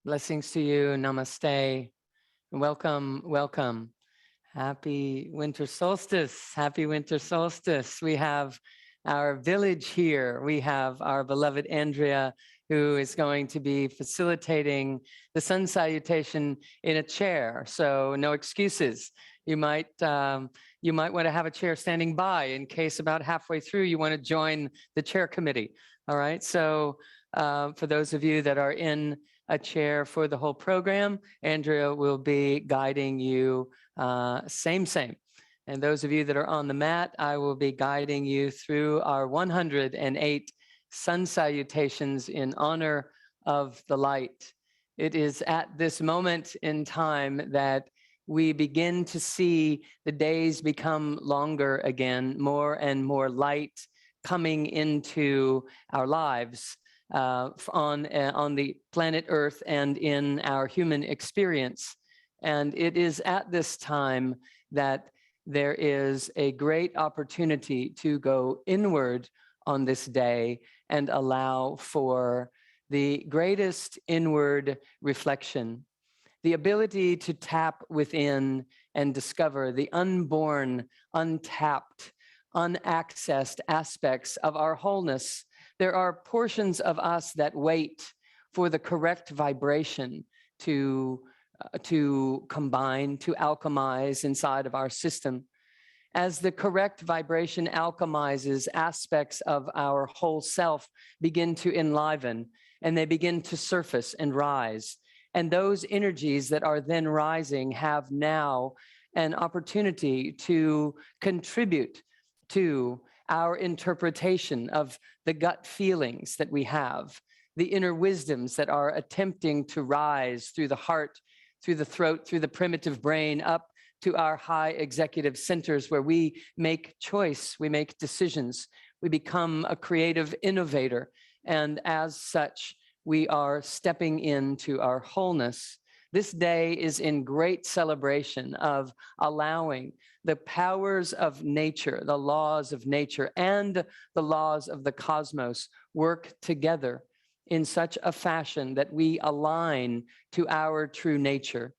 Blessings to you. Namaste. Welcome, welcome. Happy winter solstice. Happy winter solstice. We have our village here. We have our beloved Andrea, who is going to be facilitating the sun salutation in a chair. So no excuses. You might want to have a chair standing by in case about halfway through you want to join the chair committee. All right. So for those of you that are in a chair for the whole program, Andrea will be guiding you same. And those of you that are on the mat, I will be guiding you through our 108 sun salutations in honor of the light. It is at this moment in time that we begin to see the days become longer again, more and more light coming into our lives on the planet Earth and in our human experience. And it is at this time that there is a great opportunity to go inward on this day and allow for the greatest inward reflection, the ability to tap within and discover the unborn, untapped, unaccessed aspects of our wholeness. There are portions of us that wait for the correct vibration to combine, to alchemize inside of our system. As the correct vibration alchemizes, aspects of our whole self begin to enliven and they begin to surface and rise. And those energies that are then rising have now an opportunity to contribute to our interpretation of the gut feelings that we have, the inner wisdoms that are attempting to rise through the heart, through the throat, through the primitive brain, up to our high executive centers where we make choice, we make decisions, we become a creative innovator. And as such, we are stepping into our wholeness. This day is in great celebration of allowing the powers of nature, the laws of nature, and the laws of the cosmos work together in such a fashion that we align to our true nature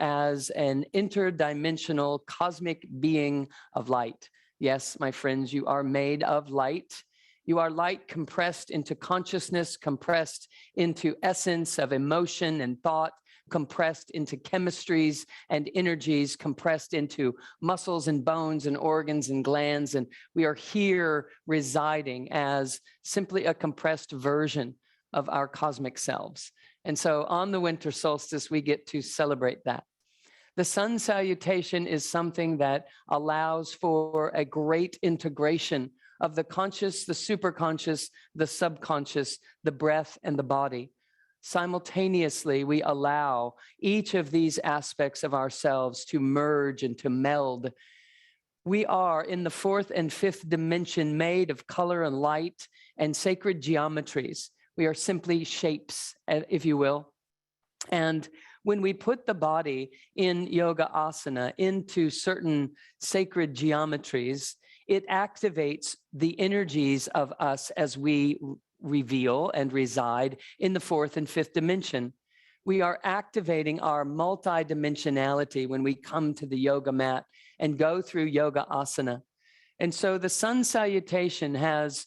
as an interdimensional cosmic being of light. Yes, my friends, you are made of light. You are light compressed into consciousness, compressed into essence of emotion and thought, compressed into chemistries and energies, compressed into muscles and bones and organs and glands. And we are here residing as simply a compressed version of our cosmic selves. And so on the winter solstice, we get to celebrate that. The sun salutation is something that allows for a great integration of the conscious, the superconscious, the subconscious, the breath, and the body. Simultaneously, we allow each of these aspects of ourselves to merge and to meld. We are in the fourth and fifth dimension made of color and light and sacred geometries. We are simply shapes, if you will. And when we put the body in yoga asana into certain sacred geometries, it activates the energies of us as we reveal and reside in the fourth and fifth dimension. We are activating our multidimensionality when we come to the yoga mat and go through yoga asana. And so the sun salutation has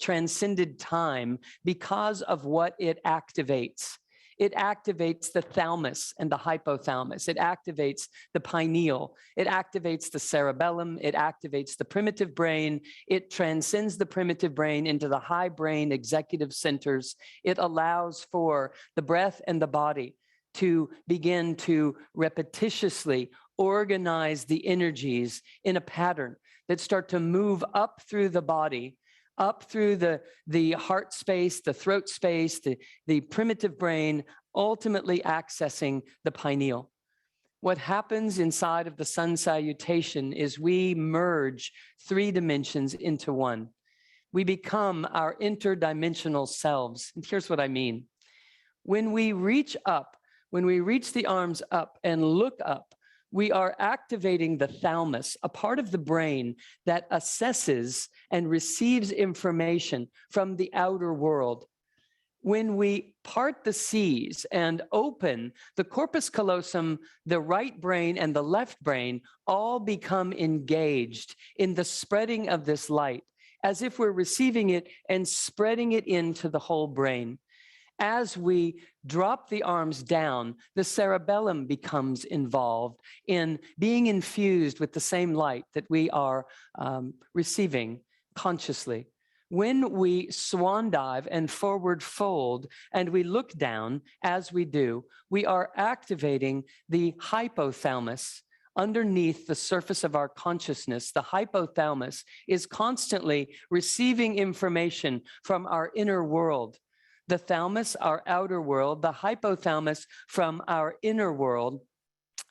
transcended time because of what it activates. It activates the thalamus and the hypothalamus. It activates the pineal. It activates the cerebellum. It activates the primitive brain. It transcends the primitive brain into the high brain executive centers. It allows for the breath and the body to begin to repetitiously organize the energies in a pattern that start to move up through the body, up through the heart space, the throat space, the primitive brain, ultimately accessing the pineal. What happens inside of the sun salutation is we merge three dimensions into one. We become our interdimensional selves. And here's what I mean. When we reach up, when we reach the arms up and look up, we are activating the thalamus, a part of the brain that assesses and receives information from the outer world. When we part the seas and open the corpus callosum, the right brain and the left brain all become engaged in the spreading of this light, as if we're receiving it and spreading it into the whole brain. As we drop the arms down, the cerebellum becomes involved in being infused with the same light that we are receiving consciously. When we swan dive and forward fold and we look down, as we do, we are activating the hypothalamus. Underneath the surface of our consciousness, the hypothalamus is constantly receiving information from our inner world. The thalamus, our outer world, the hypothalamus from our inner world,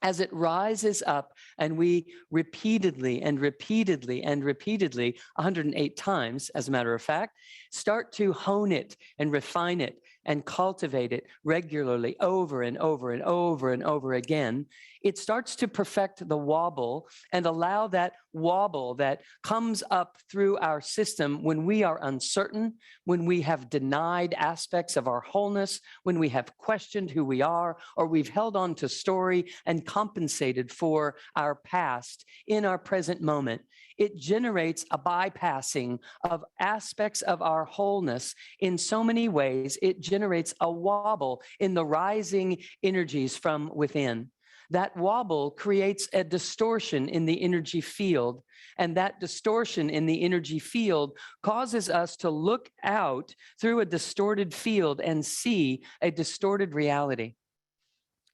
as it rises up and we repeatedly and repeatedly and repeatedly, 108 times, as a matter of fact, start to hone it and refine it and cultivate it regularly over and over and over and over again, it starts to perfect the wobble and allow that wobble that comes up through our system when we are uncertain, when we have denied aspects of our wholeness, when we have questioned who we are, or we've held on to story and compensated for our past in our present moment. It generates a bypassing of aspects of our wholeness in so many ways. It generates a wobble in the rising energies from within. That wobble creates a distortion in the energy field, and that distortion in the energy field causes us to look out through a distorted field and see a distorted reality.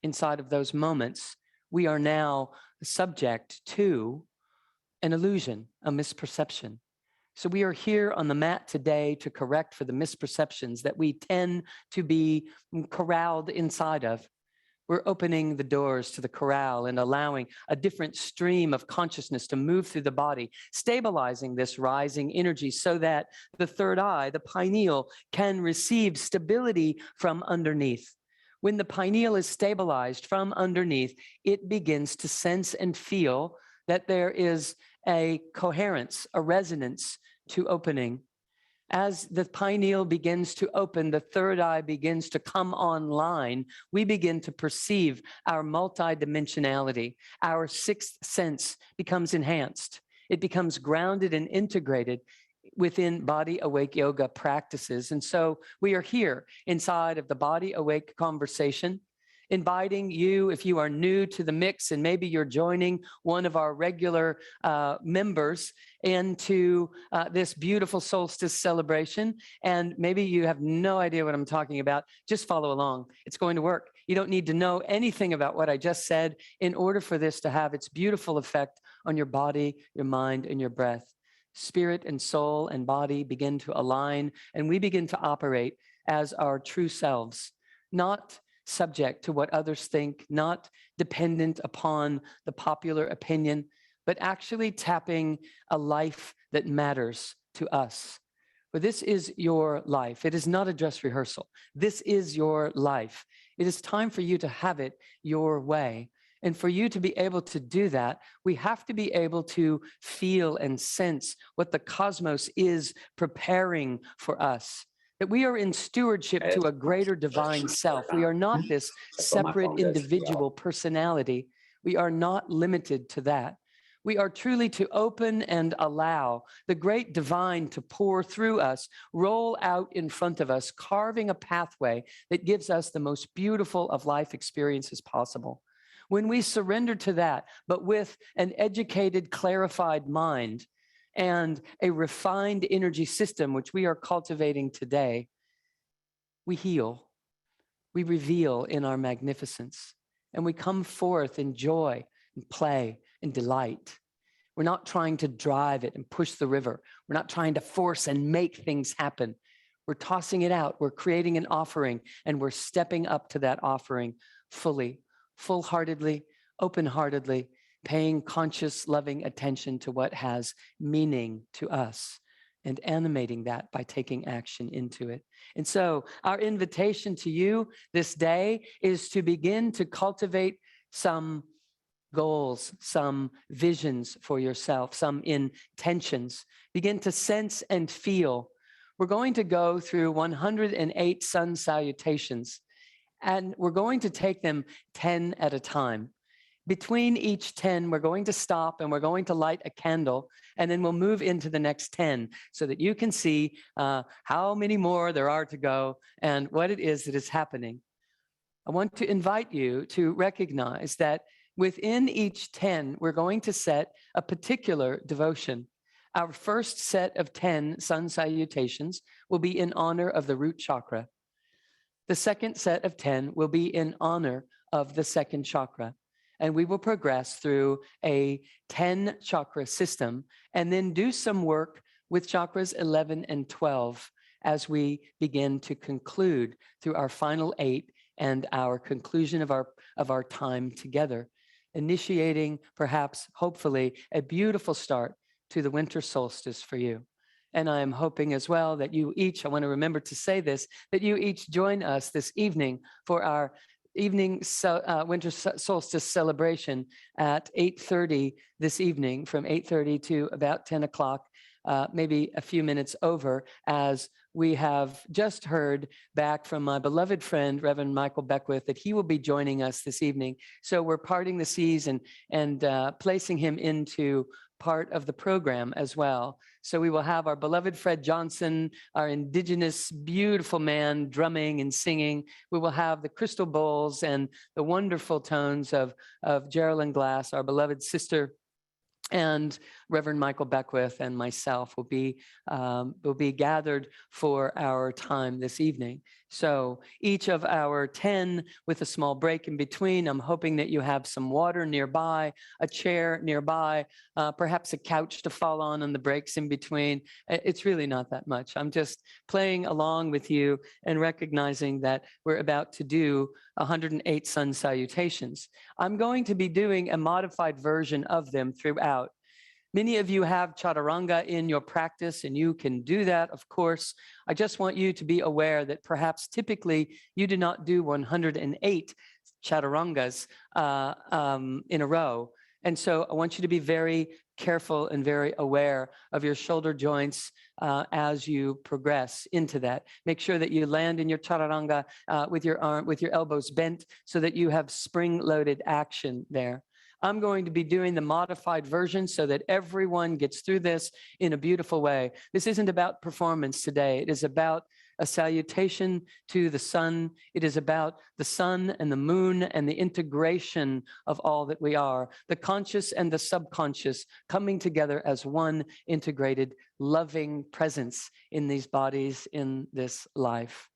Inside of those moments, we are now subject to an illusion, a misperception. So we are here on the mat today to correct for the misperceptions that we tend to be corralled inside of. We're opening the doors to the corral and allowing a different stream of consciousness to move through the body, stabilizing this rising energy so that the third eye, the pineal, can receive stability from underneath. When the pineal is stabilized from underneath, it begins to sense and feel that there is a coherence, a resonance to opening. As the pineal begins to open, the third eye begins to come online, we begin to perceive our multidimensionality. Our sixth sense becomes enhanced. It becomes grounded and integrated within BodyAwake Yoga practices. And so we are here inside of the BodyAwake conversation, inviting you, if you are new to the mix and maybe you're joining one of our regular members into this beautiful solstice celebration, and maybe you have no idea what I'm talking about, just follow along. It's going to work. You don't need to know anything about what I just said in order for this to have its beautiful effect on your body, your mind, and your breath. Spirit and soul and body begin to align, and we begin to operate as our true selves, not subject to what others think, not dependent upon the popular opinion, but actually tapping a life that matters to us. For this is your life. It is not a dress rehearsal. This is your life. It is time for you to have it your way. And for you to be able to do that, we have to be able to feel and sense what the cosmos is preparing for us. That we are in stewardship to a greater divine self. We are not this separate individual personality. We are not limited to that. We are truly to open and allow the great divine to pour through us, roll out in front of us, carving a pathway that gives us the most beautiful of life experiences possible. When we surrender to that, but with an educated, clarified mind and a refined energy system, which we are cultivating today, we heal, we reveal in our magnificence, and we come forth in joy and play and delight. We're not trying to drive it and push the river. We're not trying to force and make things happen. We're tossing it out. We're creating an offering, and we're stepping up to that offering fully, full-heartedly, open-heartedly, paying conscious, loving attention to what has meaning to us and animating that by taking action into it. And so our invitation to you this day is to begin to cultivate some goals, some visions for yourself, some intentions. Begin to sense and feel we're going to go through 108 sun salutations, and we're going to take them 10 at a time. Between each 10, we're going to stop and we're going to light a candle, and then we'll move into the next 10 so that you can see how many more there are to go and what it is that is happening. I want to invite you to recognize that within each 10, we're going to set a particular devotion. Our first set of 10 sun salutations will be in honor of the root chakra. The second set of 10 will be in honor of the second chakra. And we will progress through a 10 chakra system and then do some work with chakras 11 and 12 as we begin to conclude through our final 8 and our conclusion of our time together, initiating perhaps, hopefully, a beautiful start to the winter solstice for you. And I am hoping as well that you each, I want to remember to say this, that you each join us this evening for our evening winter solstice celebration at 8:30 this evening, from 8:30 to about 10 o'clock, maybe a few minutes over, as we have just heard back from my beloved friend, Reverend Michael Beckwith, that he will be joining us this evening. So we're parting the seas and placing him into part of the program as well. So we will have our beloved Fred Johnson, our indigenous, beautiful man, drumming and singing. We will have the crystal bowls and the wonderful tones of Geraldine Glass, our beloved sister, and Reverend Michael Beckwith and myself will be gathered for our time this evening. So each of our 10 with a small break in between. I'm hoping that you have some water nearby, a chair nearby, perhaps a couch to fall on the breaks in between. It's really not that much. I'm just playing along with you and recognizing that we're about to do 108 sun salutations. I'm going to be doing a modified version of them throughout. Many of you have chaturanga in your practice, and you can do that, of course. I just want you to be aware that perhaps typically you do not do 108 chaturangas in a row. And so I want you to be very careful and very aware of your shoulder joints as you progress into that. Make sure that you land in your chaturanga with your elbows bent so that you have spring-loaded action there. I'm going to be doing the modified version so that everyone gets through this in a beautiful way. This isn't about performance today. It is about a salutation to the sun. It is about the sun and the moon and the integration of all that we are, the conscious and the subconscious coming together as one integrated, loving presence in these bodies, in this life.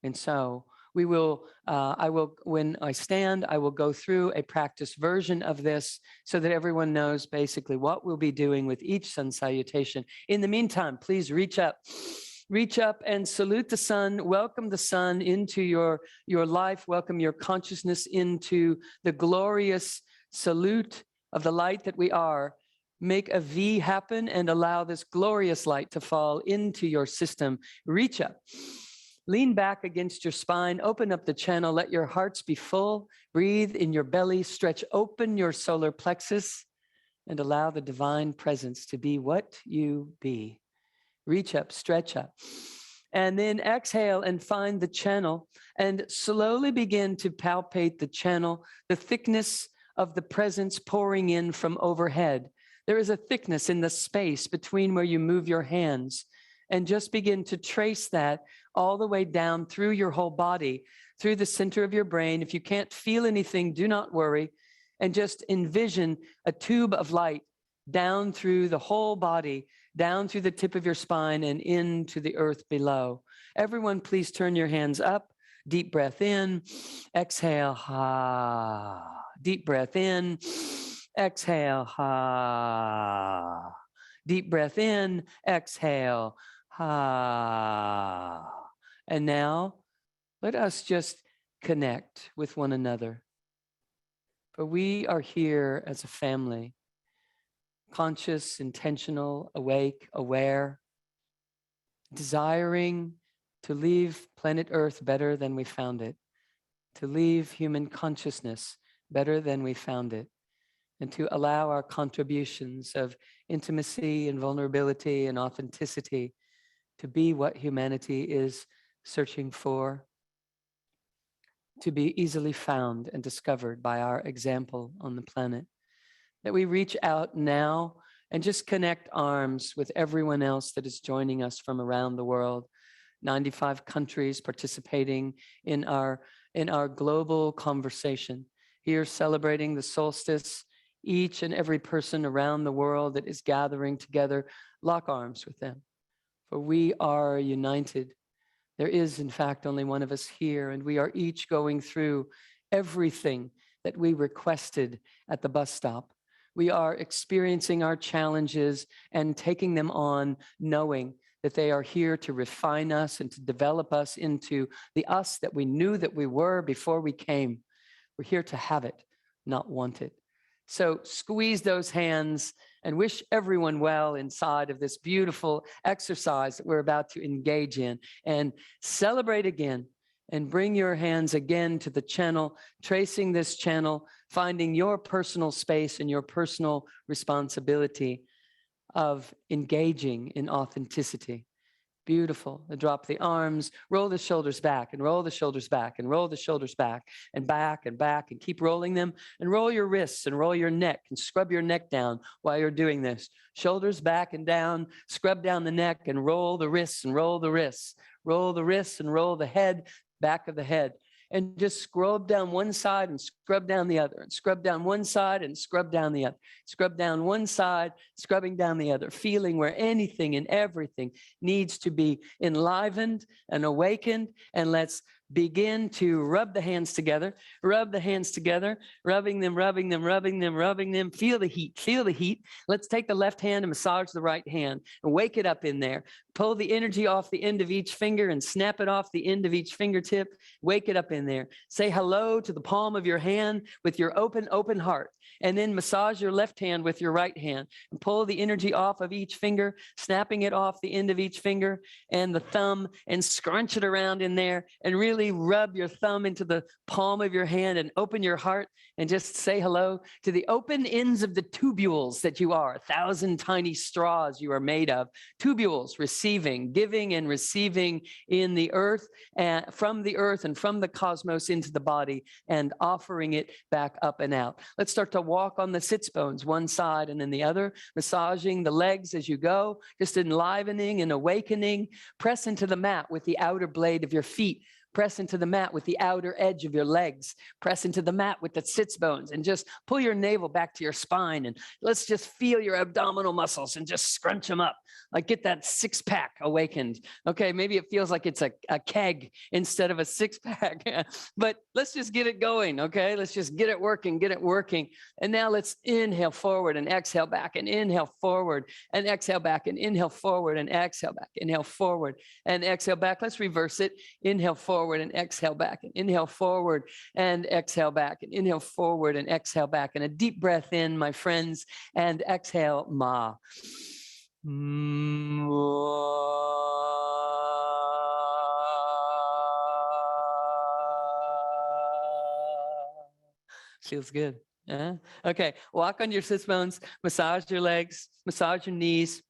And so when I stand, I will go through a practice version of this so that everyone knows basically what we'll be doing with each sun salutation. In the meantime, please reach up and salute the sun, welcome the sun into your life, welcome your consciousness into the glorious salute of the light that we are. Make a V happen and allow this glorious light to fall into your system. Reach up. Lean back against your spine, open up the channel, let your hearts be full, breathe in your belly, stretch open your solar plexus, and allow the divine presence to be what you be. Reach up, stretch up. And then exhale and find the channel and slowly begin to palpate the channel, the thickness of the presence pouring in from overhead. There is a thickness in the space between where you move your hands. And just begin to trace that all the way down through your whole body, through the center of your brain. If you can't feel anything, do not worry. And just envision a tube of light down through the whole body, down through the tip of your spine and into the earth below. Everyone, please turn your hands up. Deep breath in. Exhale. Ha. Deep breath in. Exhale. Ha. Deep breath in. Exhale. Ah. And now let us just connect with one another. For we are here as a family, conscious, intentional, awake, aware, desiring to leave planet Earth better than we found it, to leave human consciousness better than we found it, and to allow our contributions of intimacy and vulnerability and authenticity to be what humanity is searching for, to be easily found and discovered by our example on the planet. That we reach out now and just connect arms with everyone else that is joining us from around the world. 95 countries participating in our global conversation. Here celebrating the solstice, each and every person around the world that is gathering together, lock arms with them. For we are united. There is, in fact, only one of us here, and we are each going through everything that we requested at the bus stop. We are experiencing our challenges and taking them on, knowing that they are here to refine us and to develop us into the us that we knew that we were before we came. We're here to have it, not want it. So squeeze those hands and wish everyone well inside of this beautiful exercise that we're about to engage in, and celebrate again and bring your hands again to the channel, tracing this channel, finding your personal space and your personal responsibility of engaging in authenticity. Beautiful. Drop the arms, roll the shoulders back and roll the shoulders back and roll the shoulders back and back and keep rolling them, and roll your wrists and roll your neck and scrub your neck down while you're doing this. Shoulders back and down, scrub down the neck and roll the wrists and roll the wrists, roll the wrists and roll the head, back of the head. And just scrub down one side and scrub down the other, and scrub down one side and scrub down the other. Scrub down one side, scrubbing down the other, feeling where anything and everything needs to be enlivened and awakened. And let's begin to rub the hands together, rubbing them. Feel the heat. Let's take the left hand and massage the right hand and wake it up in there. Pull the energy off the end of each finger and snap it off the end of each fingertip. Wake it up in there. Say hello to the palm of your hand with your open heart. And then massage your left hand with your right hand and pull the energy off of each finger, snapping it off the end of each finger and the thumb, and scrunch it around in there, and really rub your thumb into the palm of your hand and open your heart and just say hello to the open ends of the tubules that you are, 1,000 tiny straws you are made of, tubules receiving, giving and receiving in the earth, from the earth and from the cosmos into the body, and offering it back up and out. Let's start to walk on the sits bones, one side and then the other, massaging the legs as you go, just enlivening and awakening. Press into the mat with the outer blade of your feet. Press into the mat with the outer edge of your legs. Press into the mat with the sits bones, and just pull your navel back to your spine. And let's just feel your abdominal muscles and just scrunch them up. Like get that six-pack awakened. Okay, maybe it feels like it's a keg instead of a six-pack. But let's just get it going, okay? Let's just get it working. And now let's inhale forward and exhale back, and inhale forward and exhale back, and inhale forward and exhale back. Inhale forward and exhale back. Let's reverse it. Inhale forward and exhale back, and inhale forward and exhale back, and inhale forward and exhale back. And a deep breath in, my friends, and exhale, ma. Feels good. Okay, walk on your sits bones, massage your legs, massage your knees.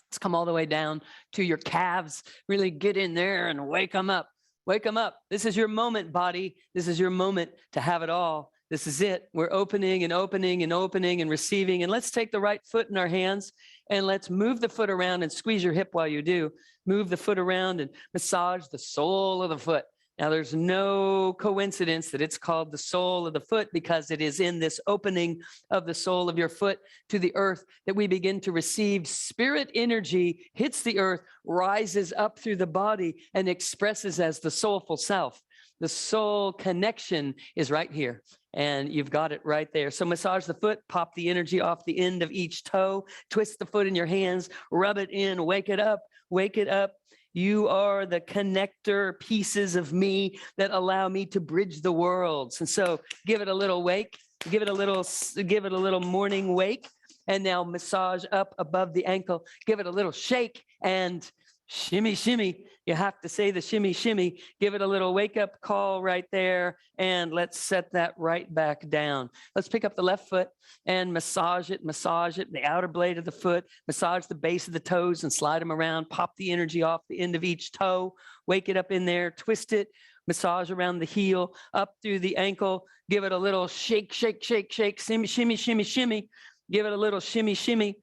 Let's come all the way down to your calves. Really get in there and wake them up. Wake them up. This is your moment, body. This is your moment to have it all. This is it. We're opening and receiving. And let's take the right foot in our hands, and let's move the foot around and squeeze your hip while you do. Move the foot around and massage the sole of the foot. Now, there's no coincidence that it's called the sole of the foot, because it is in this opening of the sole of your foot to the earth that we begin to receive spirit energy, hits the earth, rises up through the body, and expresses as the soulful self. The soul connection is right here, and you've got it right there. So massage the foot, pop the energy off the end of each toe, twist the foot in your hands, rub it in, wake it up, wake it up. You are the connector pieces of me that allow me to bridge the worlds. And so give it a little wake, give it a little morning wake. And now massage up above the ankle, give it a little shake and Shimmy, shimmy. You have to say the shimmy, shimmy. Give it a little wake up call right there. And let's set that right back down. Let's pick up the left foot and massage it, the outer blade of the foot, massage the base of the toes and slide them around. Pop the energy off the end of each toe. Wake it up in there, twist it, massage around the heel, up through the ankle. Give it a little shake, shake, shake, shake, shimmy, shimmy, shimmy, shimmy. Give it a little shimmy, shimmy.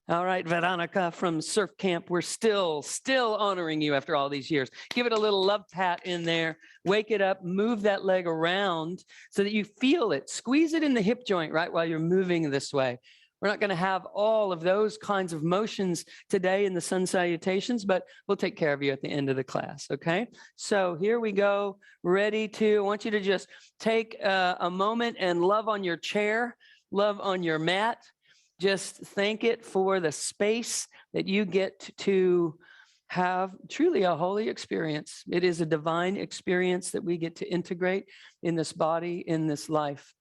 All right, Veronica from Surf Camp, we're still honoring you after all these years. Give it a little love pat in there. Wake it up, move that leg around so that you feel it. Squeeze it in the hip joint, right, while you're moving this way. We're not going to have all of those kinds of motions today in the Sun Salutations, but we'll take care of you at the end of the class, okay? So here we go, ready to, I want you to just take a moment and love on your chair, love on your mat. Just thank it for the space that you get to have truly a holy experience. It is a divine experience that we get to integrate in this body, in this life.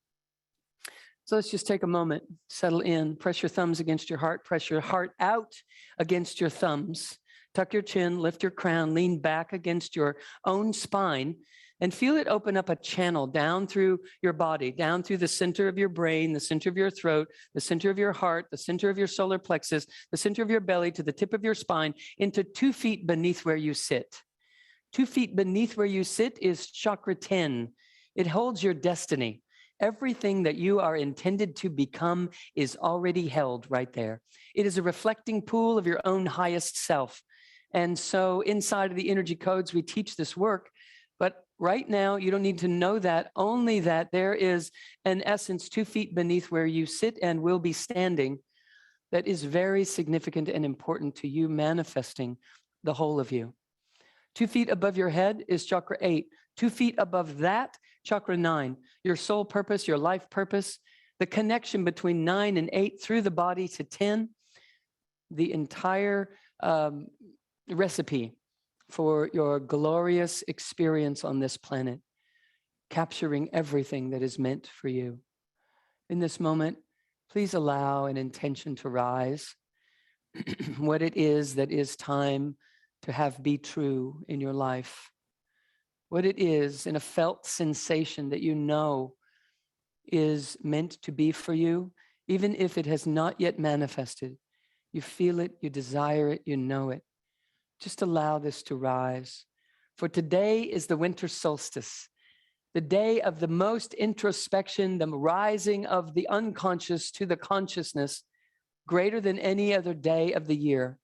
So let's just take a moment, settle in, press your thumbs against your heart, press your heart out against your thumbs, tuck your chin, lift your crown, lean back against your own spine, and feel it open up a channel down through your body, down through the center of your brain, the center of your throat, the center of your heart, the center of your solar plexus, the center of your belly to the tip of your spine into 2 feet beneath where you sit. 2 feet beneath where you sit is chakra 10. It holds your destiny. Everything that you are intended to become is already held right there. It is a reflecting pool of your own highest self. And so inside of the energy codes, we teach this work. But right now, you don't need to know that, only that there is an essence 2 feet beneath where you sit and will be standing that is very significant and important to you manifesting the whole of you. 2 feet above your head is chakra 8. 2 feet above that, chakra 9. Your soul purpose, your life purpose, the connection between 9 and 8 through the body to 10, the entire recipe for your glorious experience on this planet, capturing everything that is meant for you. In this moment, please allow an intention to rise, what it is that is time to have be true in your life, what it is in a felt sensation that you know is meant to be for you, even if it has not yet manifested. You feel it, you desire it, you know it. Just allow this to rise. For today is the winter solstice, the day of the most introspection, the rising of the unconscious to the consciousness, greater than any other day of the year.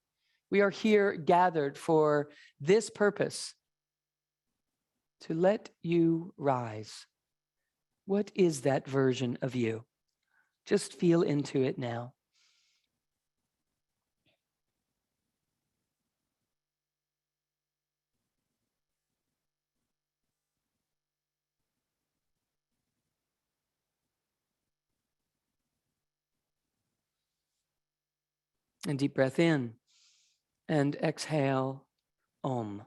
We are here gathered for this purpose, to let you rise. What is that version of you? Just feel into it now. And deep breath in and exhale, Om.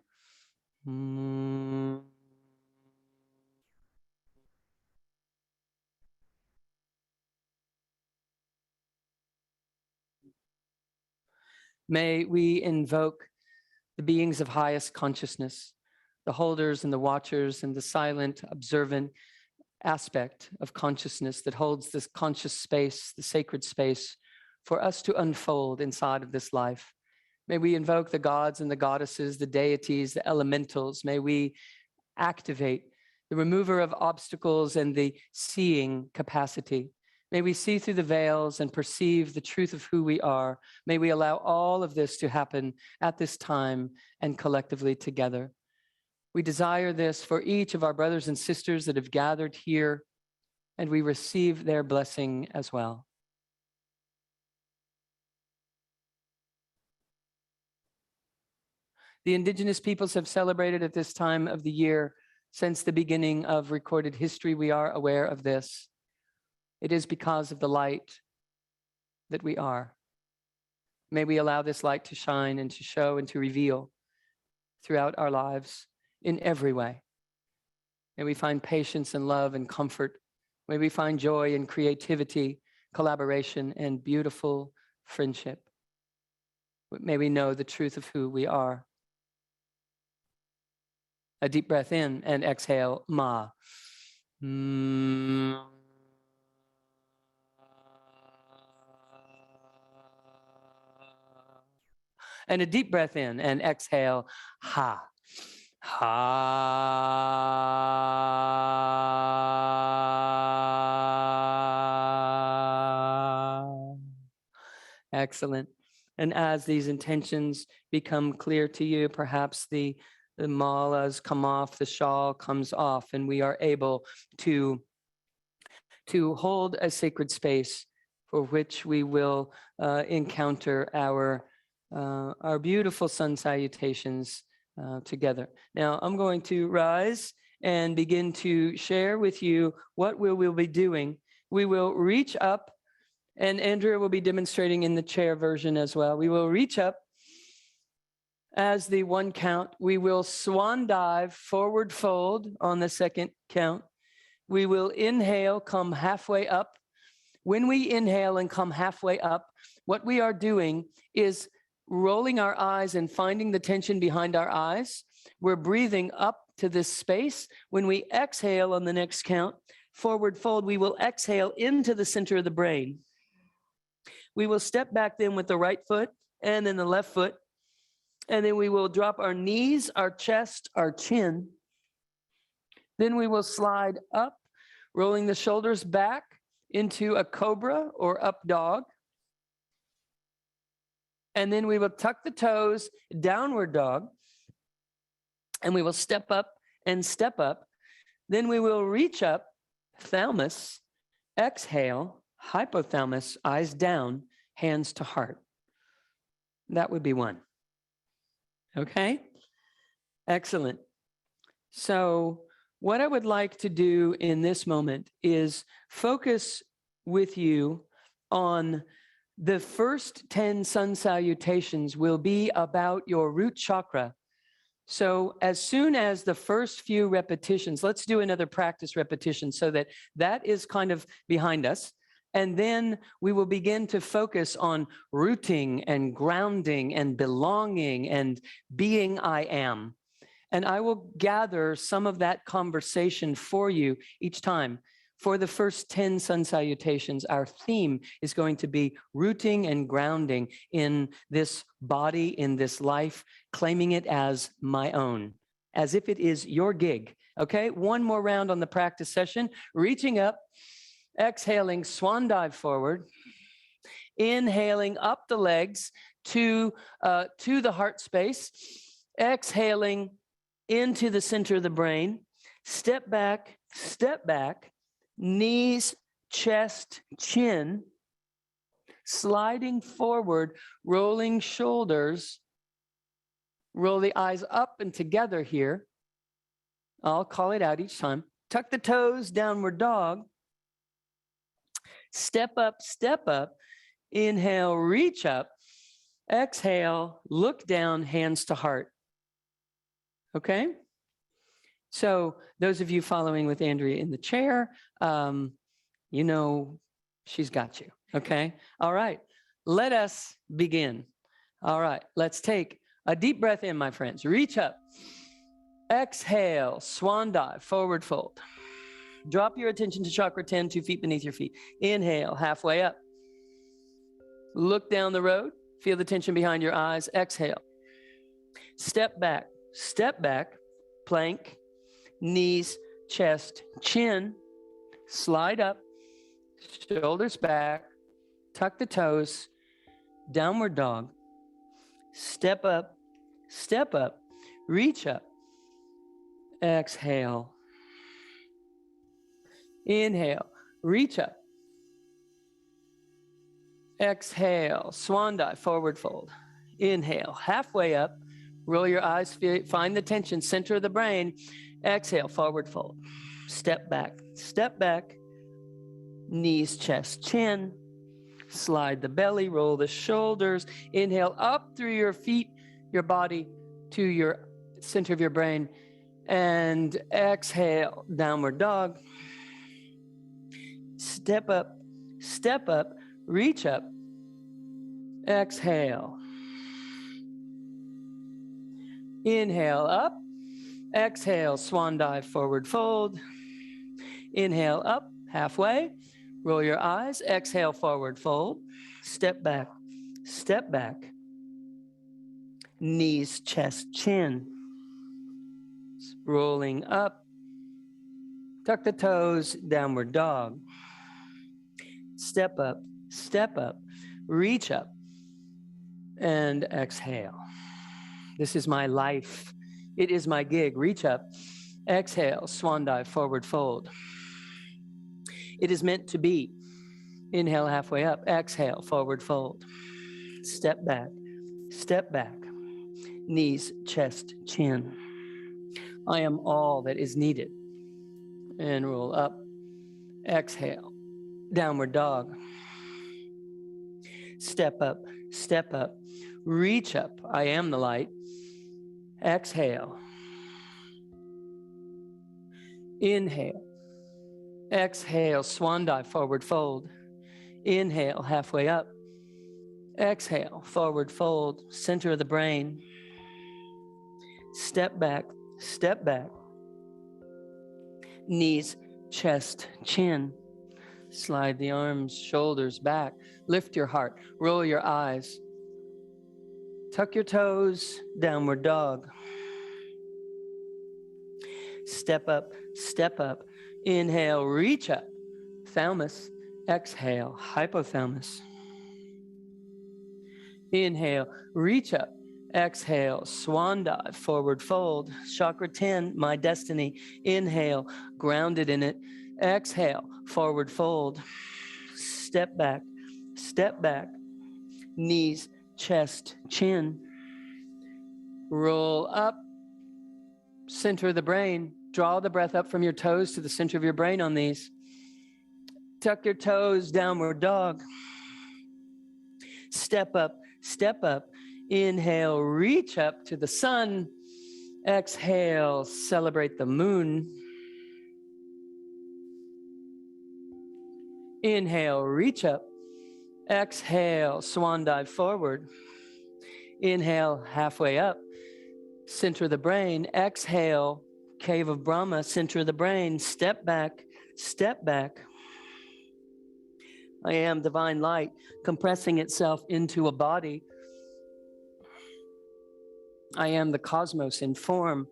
May we invoke the beings of highest consciousness, the holders and the watchers and the silent, observant aspect of consciousness that holds this conscious space, the sacred space for us to unfold inside of this life. May we invoke the gods and the goddesses, the deities, the elementals. May we activate the remover of obstacles and the seeing capacity. May we see through the veils and perceive the truth of who we are. May we allow all of this to happen at this time and collectively together. We desire this for each of our brothers and sisters that have gathered here, and we receive their blessing as well. The indigenous peoples have celebrated at this time of the year since the beginning of recorded history. We are aware of this. It is because of the light that we are. May we allow this light to shine and to show and to reveal throughout our lives in every way. May we find patience and love and comfort. May we find joy and creativity, collaboration, and beautiful friendship. May we know the truth of who we are. A deep breath in and exhale, ma. Mm. And a deep breath in and exhale, ha. Ha. Excellent. And as these intentions become clear to you, perhaps the malas come off, the shawl comes off, and we are able to hold a sacred space for which we will encounter our beautiful sun salutations together. Now, I'm going to rise and begin to share with you what we will be doing. We will reach up, and Andrea will be demonstrating in the chair version as well. We will reach up as the one count. We will swan dive, forward fold on the second count. We will inhale, come halfway up. When we inhale and come halfway up, what we are doing is rolling our eyes and finding the tension behind our eyes. We're breathing up to this space. When we exhale on the next count, forward fold, we will exhale into the center of the brain. We will step back then with the right foot and then the left foot. And then we will drop our knees, our chest, our chin. Then we will slide up, rolling the shoulders back into a cobra or up dog. And then we will tuck the toes, downward dog. And we will step up and step up. Then we will reach up, thalamus, exhale, hypothalamus, eyes down, hands to heart. That would be one. Okay? Excellent. So what I would like to do in this moment is focus with you on the first 10 sun salutations will be about your root chakra. So as soon as the first few repetitions, let's do another practice repetition so that that is kind of behind us. And then we will begin to focus on rooting and grounding and belonging and being I am. And I will gather some of that conversation for you each time. For the first 10 sun salutations, our theme is going to be rooting and grounding in this body, in this life, claiming it as my own, as if it is your gig. Okay, one more round on the practice session. Reaching up, exhaling, swan dive forward, inhaling up the legs to the heart space, exhaling into the center of the brain, step back, knees, chest, chin, sliding forward, rolling shoulders, roll the eyes up and together here. I'll call it out each time. Tuck the toes, downward dog. Step up, inhale, reach up, exhale, look down, hands to heart. Okay? So those of you following with Andrea in the chair, you know she's got you, okay? All right, let us begin. All right, let's take a deep breath in, my friends. Reach up, exhale, swan dive, forward fold. Drop your attention to chakra 10, 2 feet beneath your feet. Inhale, halfway up. Look down the road, feel the tension behind your eyes. Exhale, step back, plank, knees, chest, chin, slide up, shoulders back, tuck the toes, downward dog, step up, reach up, exhale, inhale, reach up, exhale, swan dive, forward fold, inhale, halfway up, roll your eyes, find the tension, center of the brain, exhale, forward fold, step back, knees, chest, chin, slide the belly, roll the shoulders, inhale up through your feet, your body to your center of your brain, and exhale, downward dog, step up, reach up, exhale, inhale up, Exhale, swan dive, forward fold. Inhale, up, halfway. Roll your eyes. Exhale, forward fold. Step back, step back. Knees, chest, chin. Rolling up. Tuck the toes, downward dog. Step up, reach up, and exhale. This is my life. It is my gig. Reach up, exhale, swan dive, forward fold. It is meant to be. Inhale, halfway up, exhale, forward fold. Step back, knees, chest, chin. I am all that is needed. And roll up, exhale, downward dog. Step up, reach up. I am the light. Exhale. Inhale. Exhale, swan dive, forward fold. Inhale, halfway up. Exhale, forward fold, center of the brain. Step back, knees, chest, chin. Slide the arms, shoulders back. Lift your heart, roll your eyes. Tuck your toes, downward dog. Step up, inhale, reach up. Thalamus, exhale, hypothalamus. Inhale, reach up. Exhale, swan dive, forward fold. Chakra 10, my destiny. Inhale, grounded in it. Exhale, forward fold. Step back, knees, chest, chin. Roll up, center of the brain. Draw the breath up from your toes to the center of your brain on these. Tuck your toes, downward dog. Step up, inhale, reach up to the sun. Exhale, celebrate the moon. Inhale, reach up. Exhale, swan dive forward. Inhale, halfway up. Center of the brain. Exhale, cave of Brahma, center of the brain. Step back. I am divine light, compressing itself into a body. I am the cosmos in form.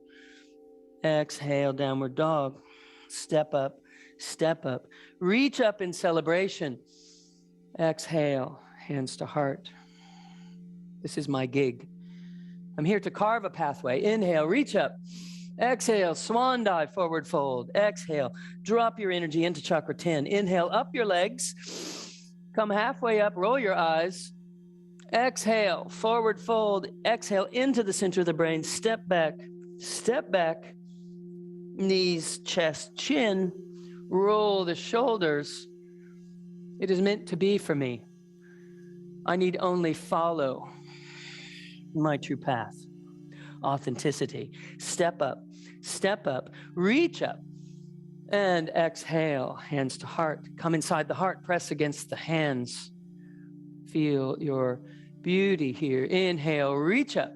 Exhale, downward dog. Step up. Reach up in celebration. Exhale, hands to heart. This is my gig. I'm here to carve a pathway. Inhale, reach up. Exhale, swan dive, forward fold. Exhale, drop your energy into chakra 10. Inhale, up your legs. Come halfway up, roll your eyes. Exhale, forward fold. Exhale, into the center of the brain. Step back. Knees, chest, chin. Roll the shoulders. It is meant to be for me. I need only follow my true path. Authenticity. Step up, reach up, and exhale, hands to heart. Come inside the heart, press against the hands. Feel your beauty here. Inhale, reach up.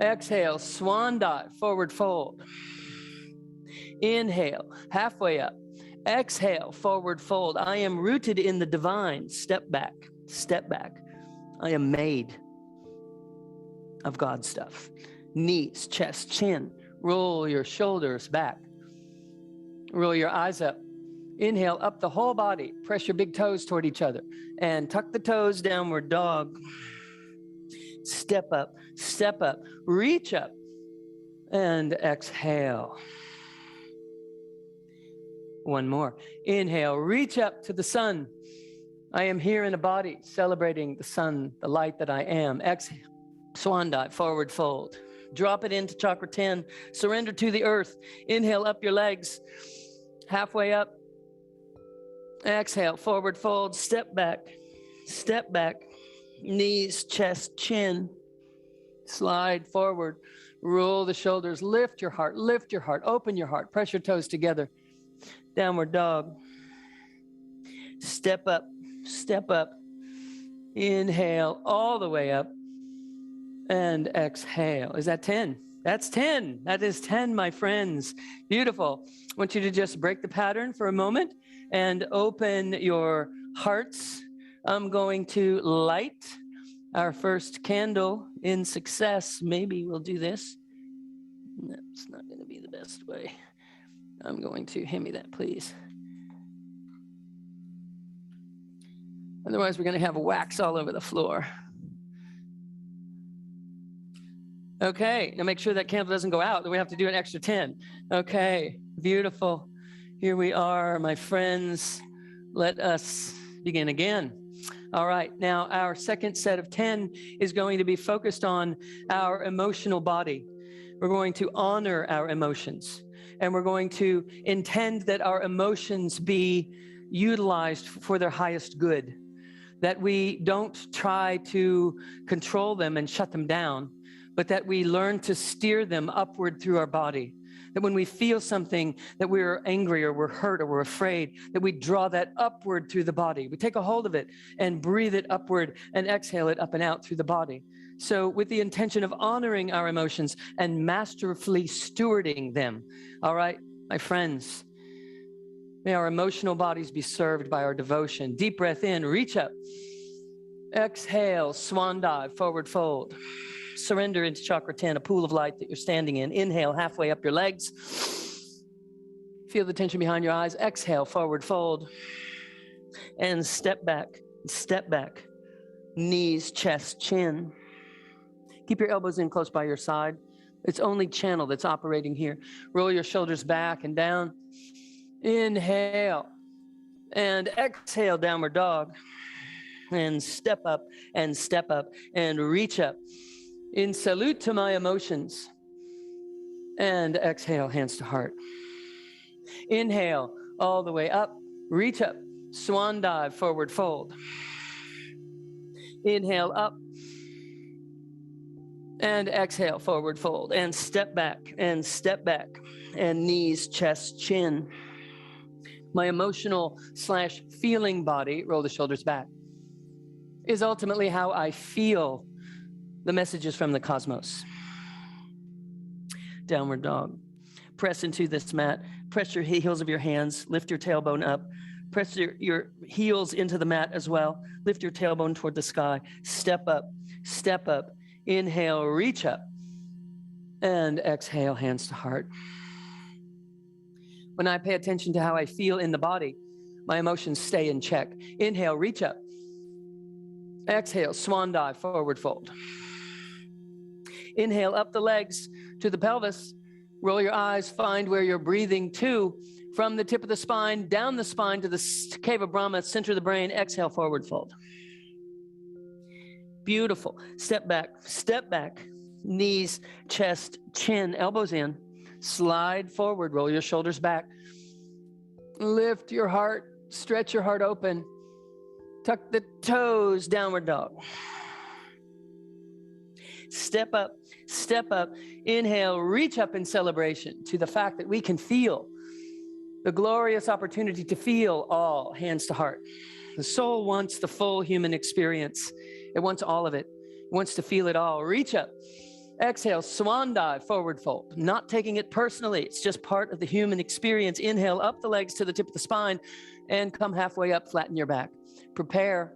Exhale, swan dive, forward fold. Inhale, halfway up. Exhale, forward fold. I am rooted in the divine. Step back. I am made of God stuff. Knees, chest, chin. Roll your shoulders back. Roll your eyes up. Inhale, up the whole body. Press your big toes toward each other. And tuck the toes, downward dog. Step up. Reach up. And exhale. One more. Inhale, reach up to the sun. I am here in a body, celebrating the sun, the light that I am. Exhale, swan dive, forward fold. Drop it into chakra 10. Surrender to the earth. Inhale, up your legs. Halfway up. Exhale, forward fold. Step back. Knees, chest, chin. Slide forward. Roll the shoulders. Lift your heart. Open your heart. Press your toes together. Downward dog. Step up. Inhale all the way up. And exhale. Is that 10? That's 10. That is 10, my friends. Beautiful. I want you to just break the pattern for a moment and open your hearts. I'm going to light our first candle in success. Maybe we'll do this. That's not going to be the best way. I'm going to, hand me that, please. Otherwise, we're going to have wax all over the floor. Okay, now make sure that candle doesn't go out, then we have to do an extra 10. Okay, beautiful. Here we are, my friends. Let us begin again. All right, now our second set of 10 is going to be focused on our emotional body. We're going to honor our emotions, and we're going to intend that our emotions be utilized for their highest good, that we don't try to control them and shut them down, but that we learn to steer them upward through our body. That when we feel something, that we're angry or we're hurt or we're afraid, that we draw that upward through the body. We take a hold of it and breathe it upward and exhale it up and out through the body. So with the intention of honoring our emotions and masterfully stewarding them. All right, my friends, may our emotional bodies be served by our devotion. Deep breath in, reach up. Exhale, swan dive, forward fold. Surrender into chakra 10, a pool of light that you're standing in. Inhale, halfway up your legs. Feel the tension behind your eyes. Exhale, forward fold. And step back, step back. Knees, chest, chin. Keep your elbows in close by your side. It's only channel that's operating here. Roll your shoulders back and down. Inhale. And exhale, downward dog. And step up and reach up. In salute to my emotions. And exhale, hands to heart. Inhale, all the way up, reach up, swan dive, forward fold. Inhale up, and exhale, forward fold, and step back, and knees, chest, chin. My emotional/feeling body, roll the shoulders back, is ultimately how I feel the messages from the cosmos. Downward dog. Press into this mat. Press your heels of your hands. Lift your tailbone up. Press your heels into the mat as well. Lift your tailbone toward the sky. Step up. Step up. Inhale, reach up. And exhale, hands to heart. When I pay attention to how I feel in the body, my emotions stay in check. Inhale, reach up. Exhale, swan dive, forward fold. Inhale, up the legs to the pelvis. Roll your eyes, find where you're breathing to. From the tip of the spine, down the spine to the cave of Brahma, center of the brain. Exhale, forward fold. Beautiful. Step back, knees, chest, chin, elbows in. Slide forward, roll your shoulders back. Lift your heart, stretch your heart open. Tuck the toes, downward dog. Step up, inhale, reach up in celebration to the fact that we can feel the glorious opportunity to feel all, hands to heart. The soul wants the full human experience. It wants all of it. It wants to feel it all. Reach up, exhale, swan dive, forward fold. Not taking it personally. It's just part of the human experience. Inhale, up the legs to the tip of the spine and come halfway up, flatten your back. Prepare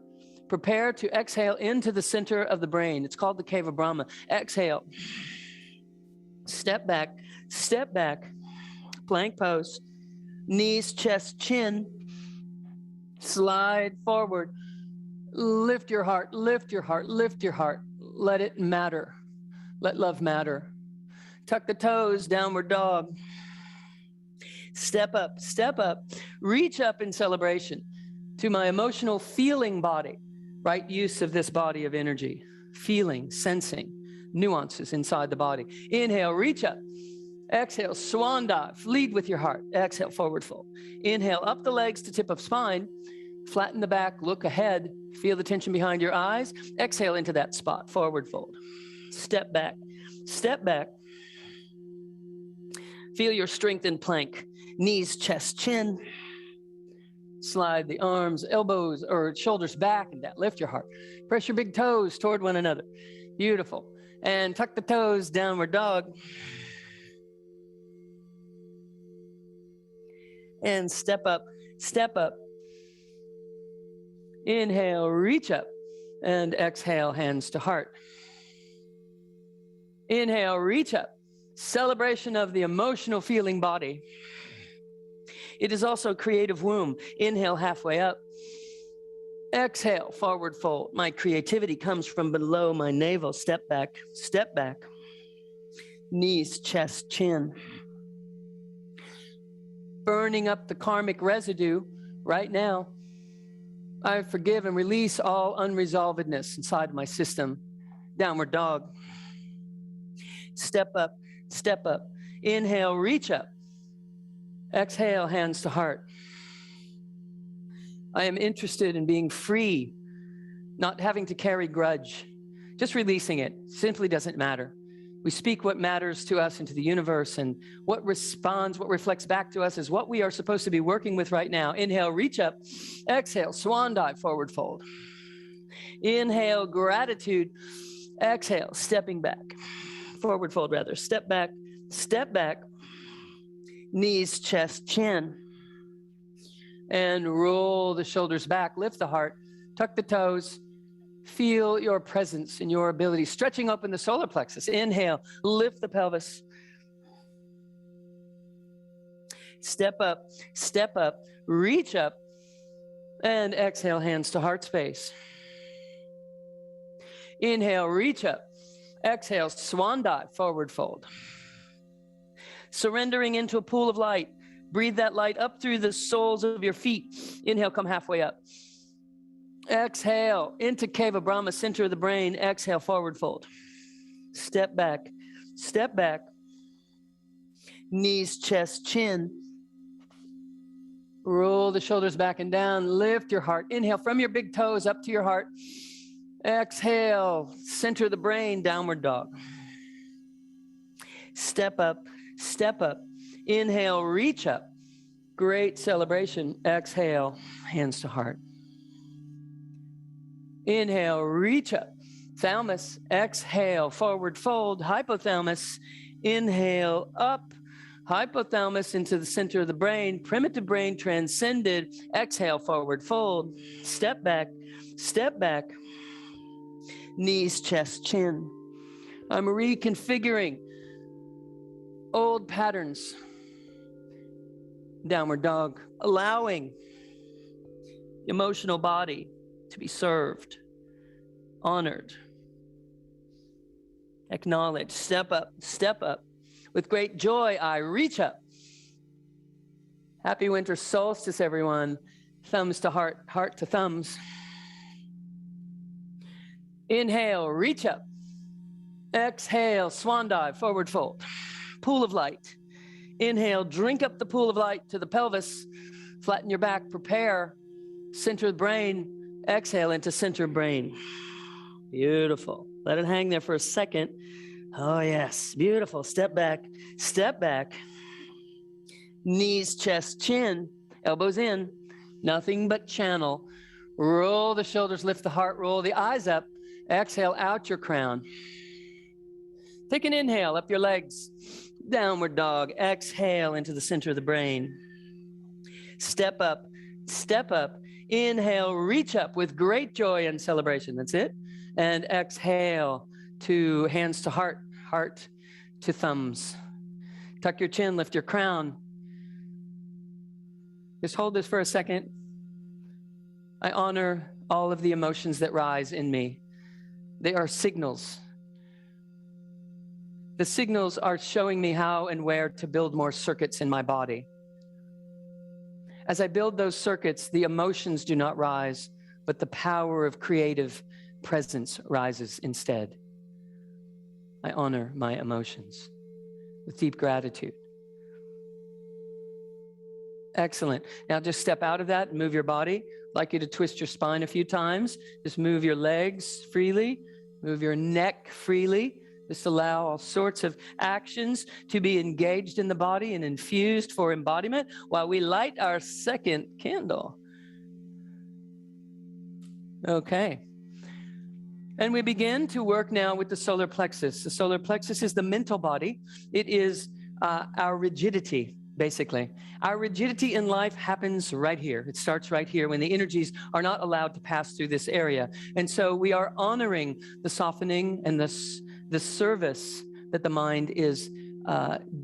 to exhale into the center of the brain. It's called the cave of Brahma. Exhale. Step back, plank pose. Knees, chest, chin. Slide forward. Lift your heart. Let it matter. Let love matter. Tuck the toes, downward dog. Step up. Reach up in celebration to my emotional feeling body. Right use of this body of energy. Feeling, sensing, nuances inside the body. Inhale, reach up. Exhale, swan dive. Lead with your heart. Exhale, forward fold. Inhale, up the legs to tip of spine. Flatten the back, look ahead. Feel the tension behind your eyes. Exhale into that spot, forward fold. Step back. Feel your strength in plank. Knees, chest, chin. Slide the arms, elbows, or shoulders back and down. Lift your heart. Press your big toes toward one another. Beautiful. And tuck the toes, downward dog. And step up, step up. Inhale, reach up. And exhale, hands to heart. Inhale, reach up. Celebration of the emotional feeling body. It is also creative womb. Inhale, halfway up. Exhale, forward fold. My creativity comes from below my navel. Step back, step back. Knees, chest, chin. Burning up the karmic residue right now. I forgive and release all unresolvedness inside my system. Downward dog. Step up, step up. Inhale, reach up. Exhale, hands to heart. I am interested in being free, not having to carry grudge. Just releasing it simply doesn't matter. We speak what matters to us into the universe, and what responds, what reflects back to us is what we are supposed to be working with right now. Inhale, reach up. Exhale, swan dive, forward fold. Inhale, gratitude. Exhale, stepping back. Forward fold rather. Step back, step back. Knees, chest, chin. And roll the shoulders back, lift the heart, tuck the toes. Feel your presence and your ability, stretching open the solar plexus. Inhale, lift the pelvis. Step up, reach up, and exhale, hands to heart space. Inhale, reach up. Exhale, swan dive, forward fold. Surrendering into a pool of light. Breathe that light up through the soles of your feet. Inhale, come halfway up. Exhale, into Keva Brahma, center of the brain. Exhale, forward fold. Step back, step back. Knees, chest, chin. Roll the shoulders back and down. Lift your heart. Inhale from your big toes up to your heart. Exhale, center of the brain, downward dog. Step up, step up. Inhale, reach up. Great celebration. Exhale, hands to heart. Inhale, reach up. Thalamus, exhale, forward fold. Hypothalamus, inhale, up. Hypothalamus into the center of the brain. Primitive brain transcended. Exhale, forward fold. Step back, step back. Knees, chest, chin. I'm reconfiguring old patterns. Downward dog, allowing emotional body to be served, honored, acknowledged. Step up, step up. With great joy, I reach up. Happy winter solstice, everyone. Thumbs to heart, heart to thumbs. Inhale, reach up. Exhale, swan dive, forward fold. Pool of light. Inhale, drink up the pool of light to the pelvis. Flatten your back, prepare. Center of the brain. Exhale into center brain. Beautiful. Let it hang there for a second. Oh, yes. Beautiful. Step back. Step back. Knees, chest, chin. Elbows in. Nothing but channel. Roll the shoulders, lift the heart, roll the eyes up. Exhale out your crown. Take an inhale up your legs. Downward dog. Exhale into the center of the brain. Step up. Step up. Inhale, reach up with great joy and celebration. That's it. And exhale to hands to heart, heart to thumbs. Tuck your chin, lift your crown. Just hold this for a second. I honor all of the emotions that rise in me. They are signals. The signals are showing me how and where to build more circuits in my body. As I build those circuits, the emotions do not rise, but the power of creative presence rises instead. I honor my emotions with deep gratitude. Excellent. Now just step out of that and move your body. I'd like you to twist your spine a few times. Just move your legs freely, move your neck freely. Just allow all sorts of actions to be engaged in the body and infused for embodiment while we light our second candle. Okay. And we begin to work now with the solar plexus. The solar plexus is the mental body. It is our rigidity, basically. Our rigidity in life happens right here. It starts right here when the energies are not allowed to pass through this area. And so we are honoring the softening and the service that the mind is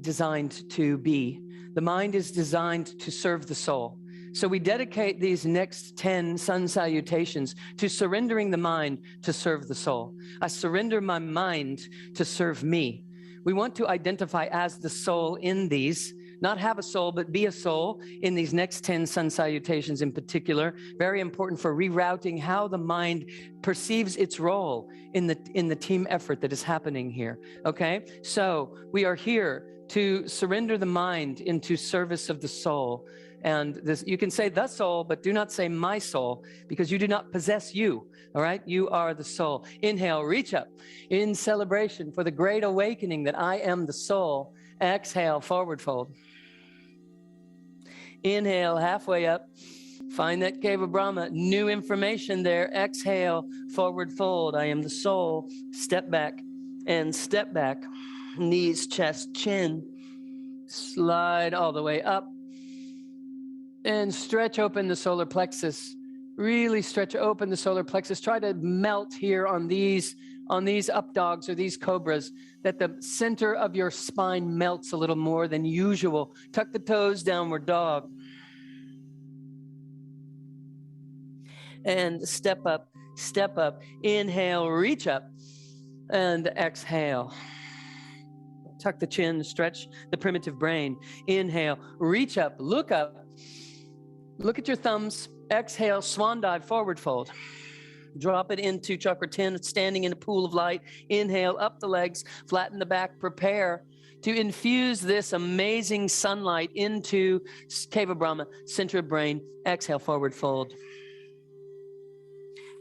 designed to be. The mind is designed to serve the soul. So we dedicate these next 10 sun salutations to surrendering the mind to serve the soul. I surrender my mind to serve me. We want to identify as the soul in these, not have a soul, but be a soul in these next 10 sun salutations in particular. Very important for rerouting how the mind perceives its role in the team effort that is happening here, okay? So we are here to surrender the mind into service of the soul. And this, you can say the soul, but do not say my soul, because you do not possess you, all right? You are the soul. Inhale, reach up in celebration for the great awakening that I am the soul. Exhale, forward fold. Inhale, halfway up. Find that cave of Brahma. New information there. Exhale, forward fold. I am the soul. Step back and step back. Knees, chest, chin. Slide all the way up. And stretch open the solar plexus. Really stretch open the solar plexus. Try to melt here on these up dogs or these cobras, that the center of your spine melts a little more than usual. Tuck the toes, downward dog. And step up, step up. Inhale, reach up. And exhale. Tuck the chin, stretch the primitive brain. Inhale, reach up, look up. Look at your thumbs. Exhale, swan dive, forward fold. Drop it into chakra 10, standing in a pool of light. Inhale, up the legs, flatten the back. Prepare to infuse this amazing sunlight into cave of Brahma, center of brain. Exhale, forward fold.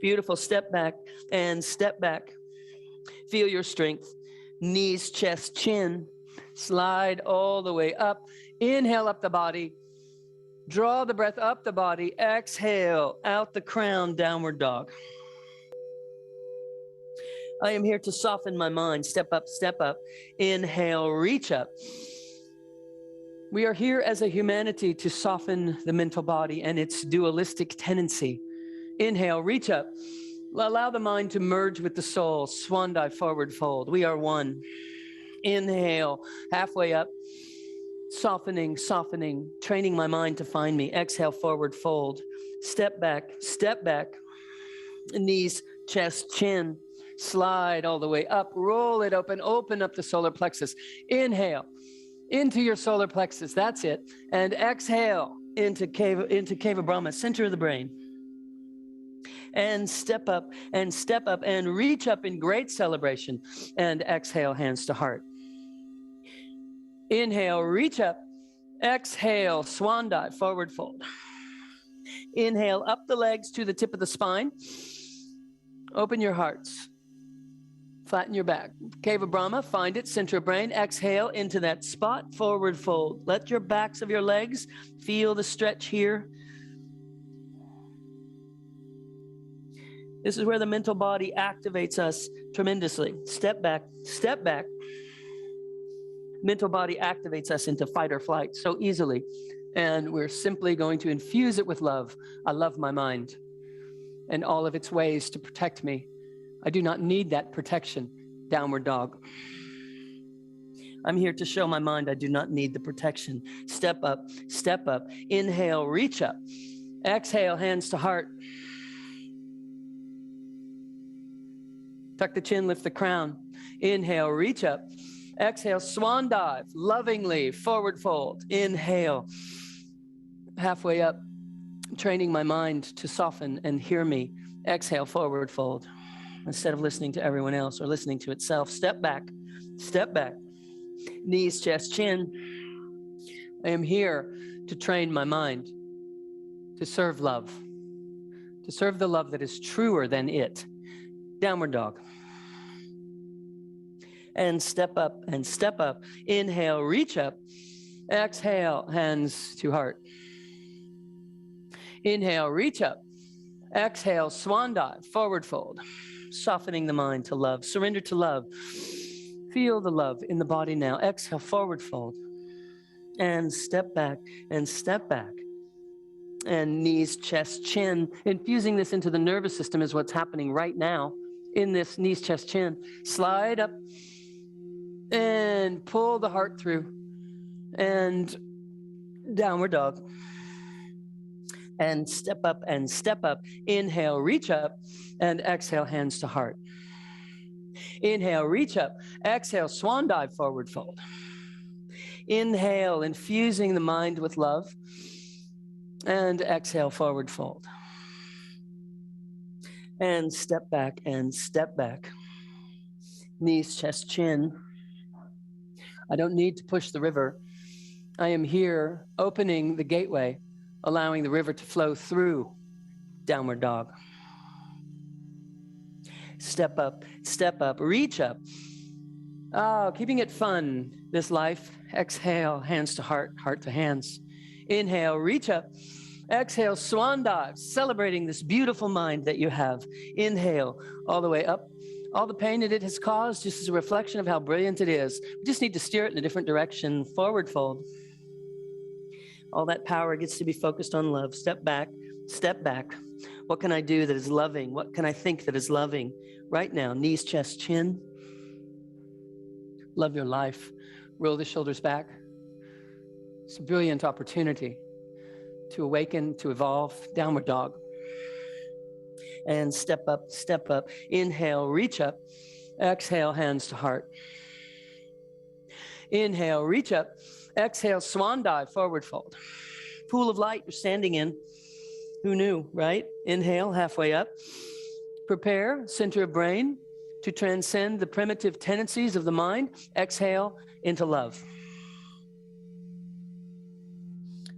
Beautiful. Step back and step back. Feel your strength. Knees, chest, chin. Slide all the way up. Inhale up the body. Draw the breath up the body. Exhale, out the crown, downward dog. I am here to soften my mind. Step up, step up. Inhale, reach up. We are here as a humanity to soften the mental body and its dualistic tendency. Inhale, reach up. Allow the mind to merge with the soul. Swan dive, forward fold. We are one. Inhale, halfway up. Softening, softening, training my mind to find me. Exhale, forward fold. Step back, knees, chest, chin. Slide all the way up, roll it open, open up the solar plexus. Inhale into your solar plexus, that's it. And exhale into cave of Brahma, center of the brain. And step up and reach up in great celebration. And exhale, hands to heart. Inhale, reach up. Exhale, swan dive, forward fold. Inhale, up the legs to the tip of the spine. Open your hearts. Flatten your back. Cave of Brahma, find it, center of brain. Exhale into that spot, forward fold. Let your backs of your legs feel the stretch here. This is where the mental body activates us tremendously. Step back, step back. Mental body activates us into fight or flight so easily. And we're simply going to infuse it with love. I love my mind and all of its ways to protect me. I do not need that protection. Downward dog. I'm here to show my mind I do not need the protection. Step up, step up. Inhale, reach up. Exhale, hands to heart. Tuck the chin, lift the crown. Inhale, reach up. Exhale, swan dive, lovingly, forward fold. Inhale, halfway up, training my mind to soften and hear me. Exhale, forward fold. Instead of listening to everyone else or listening to itself, step back, knees, chest, chin. I am here to train my mind to serve love, to serve the love that is truer than it. Downward dog. And step up and step up. Inhale, reach up. Exhale, hands to heart. Inhale, reach up. Exhale, swan dive, forward fold. softening the mind to love. Surrender to love. Feel the love in the body now. Exhale, forward fold. And step back and step back. And knees, chest, chin. Infusing this into the nervous system is what's happening right now in this knees, chest, chin. Slide up and pull the heart through. And downward dog. And step up and step up. Inhale, reach up, and exhale, hands to heart. Inhale, reach up. Exhale, swan dive, forward fold. Inhale, infusing the mind with love. And exhale, forward fold. And step back and step back. Knees, chest, chin. I don't need to push the river. I am here opening the gateway, allowing the river to flow through downward dog. Step up, reach up. Oh, keeping it fun, this life. Exhale, hands to heart, heart to hands. Inhale, reach up. Exhale, swan dive, celebrating this beautiful mind that you have. Inhale, all the way up. All the pain that it has caused, just as a reflection of how brilliant it is. We just need to steer it in a different direction. Forward fold. All that power gets to be focused on love. Step back, step back. What can I do that is loving? What can I think that is loving? Right now, knees, chest, chin. Love your life. Roll the shoulders back. It's a brilliant opportunity to awaken, to evolve. Downward dog. And step up, step up. Inhale, reach up. Exhale, hands to heart. Inhale, reach up. Exhale, swan dive, forward fold. Pool of light you're standing in. Who knew, right? Inhale, halfway up. Prepare, center of brain, to transcend the primitive tendencies of the mind. Exhale into love.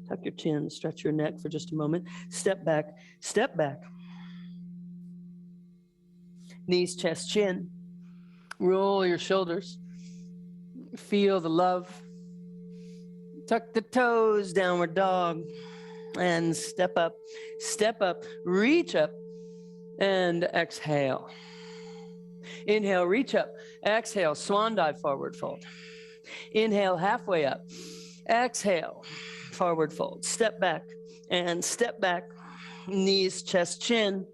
Tuck your chin, stretch your neck for just a moment. Step back, step back. Knees, chest, chin. Roll your shoulders. Feel the love. Tuck the toes, downward dog. And step up, reach up, and exhale. Inhale, reach up. Exhale, swan dive, forward fold. Inhale, halfway up. Exhale, forward fold. Step back and step back. Knees, chest, chin.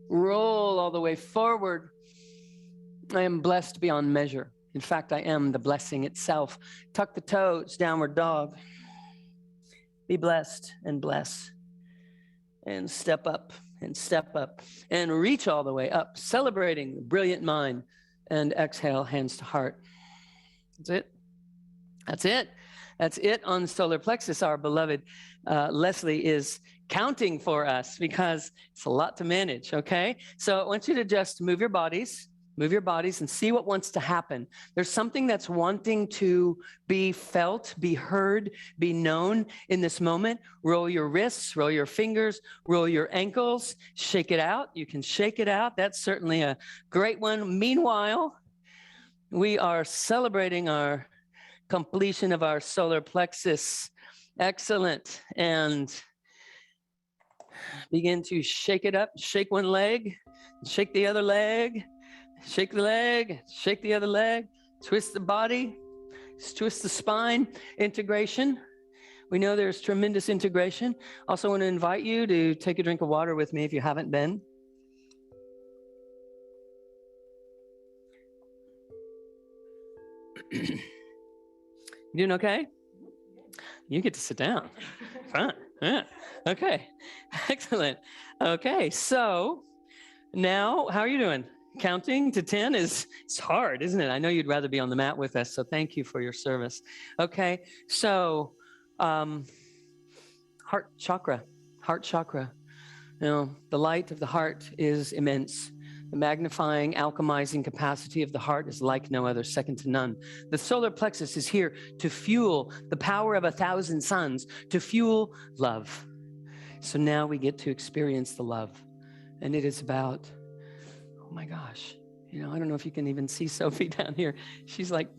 Roll all the way forward. I am blessed beyond measure. In fact, I am the blessing itself. Tuck the toes, downward dog. Be blessed and bless. And step up and reach all the way up, celebrating the brilliant mind. And exhale, hands to heart. That's it. That's it. That's it on solar plexus. Our beloved Leslie is counting for us because it's a lot to manage, okay? So I want you to just move your bodies and see what wants to happen. There's something that's wanting to be felt, be heard, be known in this moment. Roll your wrists, roll your fingers, roll your ankles, shake it out. You can shake it out. That's certainly a great one. Meanwhile, we are celebrating our completion of our solar plexus. Excellent. And begin to shake it up. Shake one leg, shake the other leg. Shake the leg, shake the other leg, twist the body, twist the spine, integration. We know there's tremendous integration. Also want to invite you to take a drink of water with me if you haven't been. You doing okay? You get to sit down. Fine. Yeah. Okay. Excellent. Okay. So now, how are you doing? Counting to 10 it's hard, isn't it? I know you'd rather be on the mat with us, so thank you for your service. Okay, so heart chakra. You know, the light of the heart is immense. The magnifying, alchemizing capacity of the heart is like no other, second to none. The solar plexus is here to fuel the power of 1,000 suns, to fuel love. So now we get to experience the love, and it is about, oh my gosh, you know, I don't know if you can even see Sophie down here. She's like,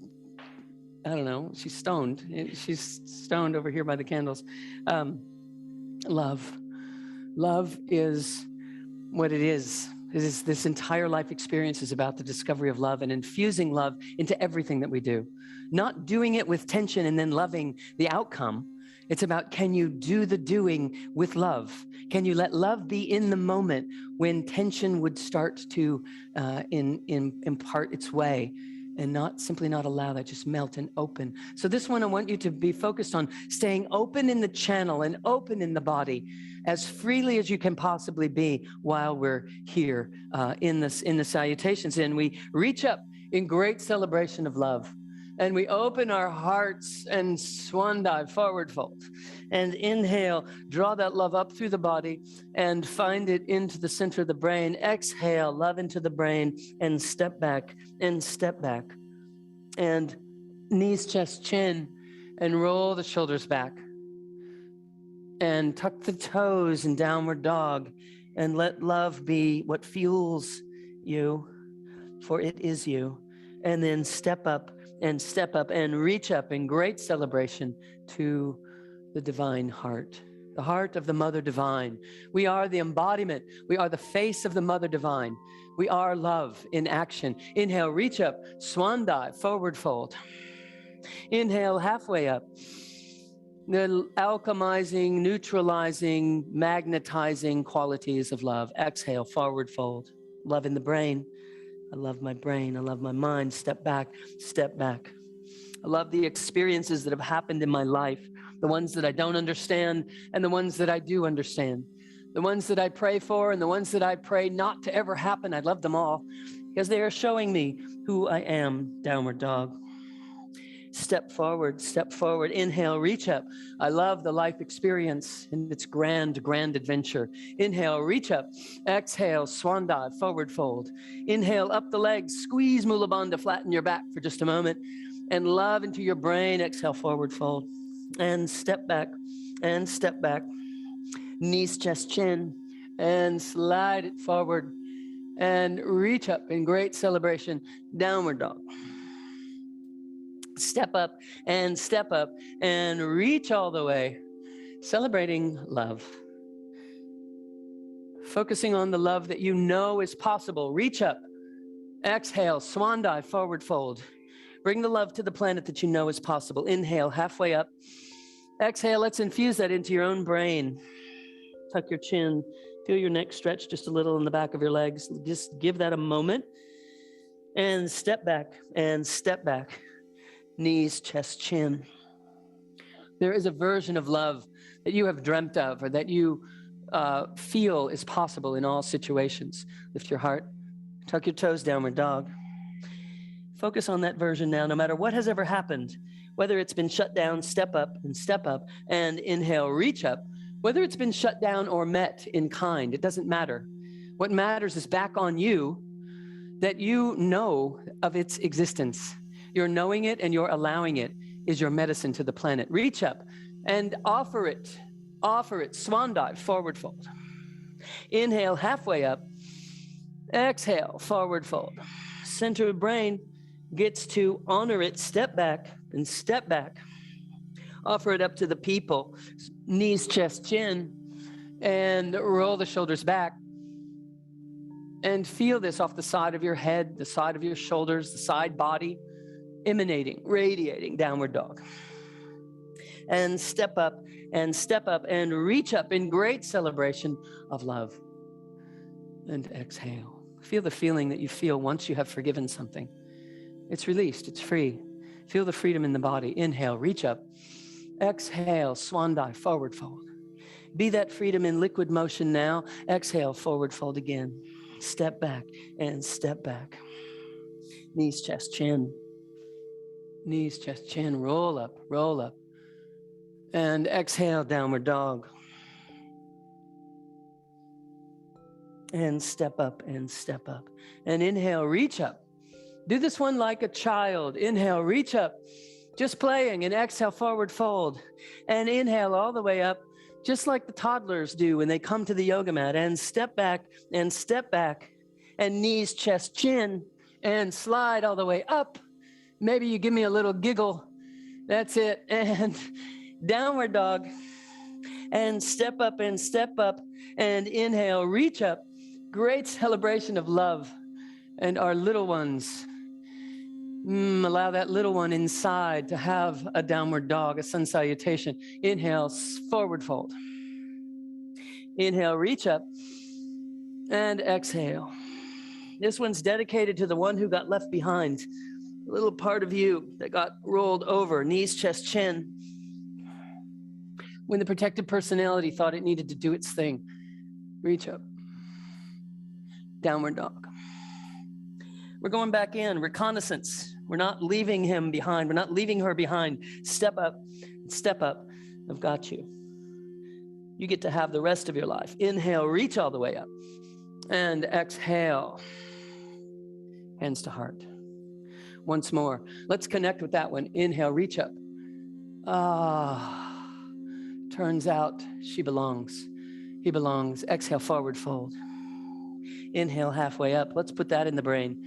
I don't know, she's stoned. She's stoned over here by the candles. Love. Love is what it is. This entire life experience is about the discovery of love and infusing love into everything that we do. Not doing it with tension and then loving the outcome. It's about, can you do the doing with love? Can you let love be in the moment when tension would start to impart its way, and simply not allow that, just melt and open. So this one, I want you to be focused on staying open in the channel and open in the body as freely as you can possibly be while we're here in the salutations. And we reach up in great celebration of love. And we open our hearts and swan dive, forward fold. And inhale, draw that love up through the body and find it into the center of the brain. Exhale, love into the brain, and step back and step back. And knees, chest, chin, and roll the shoulders back. And tuck the toes in downward dog, and let love be what fuels you, for it is you. And then step up and reach up in great celebration to the divine heart, the heart of the Mother Divine. We are the embodiment. We are the face of the Mother Divine. We are love in action. Inhale, reach up, swan dive, forward fold. Inhale, halfway up. The alchemizing, neutralizing, magnetizing qualities of love. Exhale, forward fold. Love in the brain. I love my brain. I love my mind. Step back, step back. I love the experiences that have happened in my life, the ones that I don't understand and the ones that I do understand, the ones that I pray for and the ones that I pray not to ever happen. I love them all because they are showing me who I am. Downward dog. Step forward, step forward. Inhale, reach up. I love the life experience and its grand, grand adventure. Inhale, reach up. Exhale, swan dive, forward fold. Inhale, up the legs, squeeze Mula Bandha, flatten your back for just a moment, and love into your brain. Exhale, forward fold. And step back, and step back. Knees, chest, chin, and slide it forward. And reach up in great celebration, downward dog. Step up and reach all the way, celebrating love. Focusing on the love that you know is possible. Reach up, exhale, swan dive, forward fold. Bring the love to the planet that you know is possible. Inhale, halfway up. Exhale, let's infuse that into your own brain. Tuck your chin, feel your neck stretch just a little in the back of your legs. Just give that a moment and step back and step back. Knees, chest, chin. There is a version of love that you have dreamt of or that you feel is possible in all situations. Lift your heart, tuck your toes, downward dog. Focus on that version now, no matter what has ever happened, whether it's been shut down, step up, and inhale, reach up. Whether it's been shut down or met in kind, it doesn't matter. What matters is back on you, that you know of its existence. You're knowing it and you're allowing it is your medicine to the planet. Reach up and offer it, swan dive, forward fold. Inhale, halfway up. Exhale, forward fold. Center of brain gets to honor it, step back and step back. Offer it up to the people. Knees, chest, chin, and roll the shoulders back. And feel this off the side of your head, the side of your shoulders, the side body, emanating, radiating, downward dog. And step up and reach up in great celebration of love. And exhale. Feel the feeling that you feel once you have forgiven something. It's released, it's free. Feel the freedom in the body. Inhale, reach up. Exhale, swan dive, forward fold. Be that freedom in liquid motion now. Exhale, forward fold again. Step back and step back. Knees, chest, chin. Knees, chest, chin, roll up. And exhale, downward dog. And step up. And inhale, reach up. Do this one like a child. Inhale, reach up, just playing, and exhale, forward fold. And inhale all the way up, just like the toddlers do when they come to the yoga mat. And step back. And knees, chest, chin, and slide all the way up. Maybe you give me a little giggle. That's it. And downward dog. And step up. And inhale, reach up. great celebration of love and our little ones. Allow that little one inside to have a downward dog, a sun salutation. Inhale, forward fold. Inhale, reach up, and exhale. This one's dedicated to the one who got left behind, a little part of you that got rolled over, knees, chest, chin. When the protective personality thought it needed to do its thing, reach up, downward dog. We're going back in, reconnaissance. We're not leaving him behind. We're not leaving her behind. Step up, step up. I've got you. You get to have the rest of your life. Inhale, reach all the way up. And exhale, hands to heart. Once more, let's connect with that one. Inhale, reach up. Turns out she belongs. He belongs. Exhale, forward fold. Inhale, halfway up. Let's put that in the brain.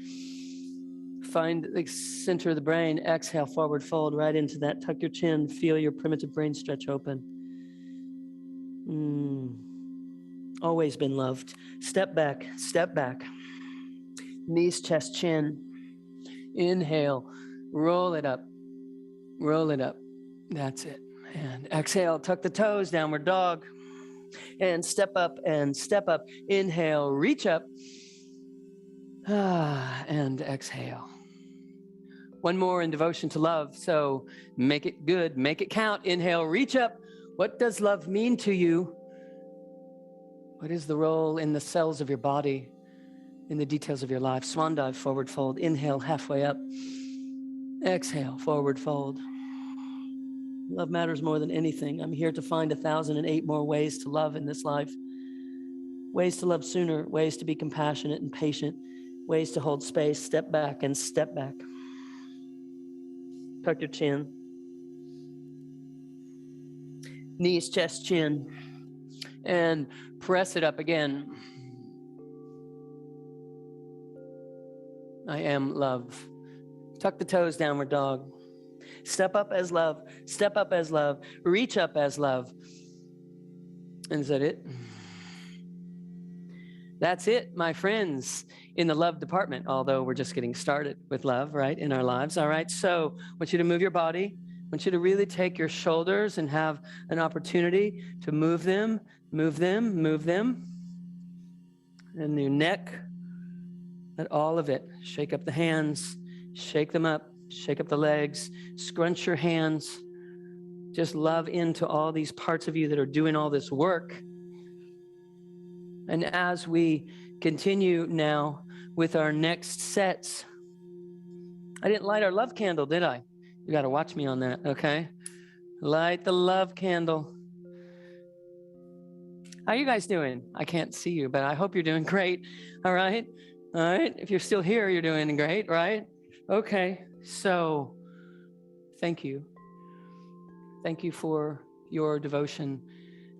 Find the center of the brain. Exhale, forward fold right into that. Tuck your chin. Feel your primitive brain stretch open. Always been loved. Step back, step back. Knees, chest, chin. Inhale, roll it up. Roll it up. That's it. And exhale, tuck the toes, downward dog. And step up and step up. Inhale, reach up. And exhale. One more in devotion to love. So make it good, make it count. Inhale, reach up. What does love mean to you? What is the role in the cells of your body, in the details of your life? Swan dive, forward fold. Inhale, halfway up. Exhale, forward fold. Love matters more than anything. I'm here to find 1,008 more ways to love in this life. Ways to love sooner, ways to be compassionate and patient, ways to hold space, step back and step back. Tuck your chin. Knees, chest, chin. And press it up again. I am love. Tuck the toes, downward dog. Step up as love. Step up as love. Reach up as love. And is that it? That's it, my friends, in the love department, although we're just getting started with love, right, in our lives. All right, so I want you to move your body. I want you to really take your shoulders and have an opportunity to move them, move them, move them. And your neck, let all of it. Shake up the hands, shake them up, shake up the legs, scrunch your hands. Just love into all these parts of you that are doing all this work. And as we continue now with our next sets, I didn't light our love candle, did I? You got to watch me on that, okay? Light the love candle. How are you guys doing? I can't see you, but I hope you're doing great. All right? All right. If you're still here, you're doing great, right? Okay. So thank you. Thank you for your devotion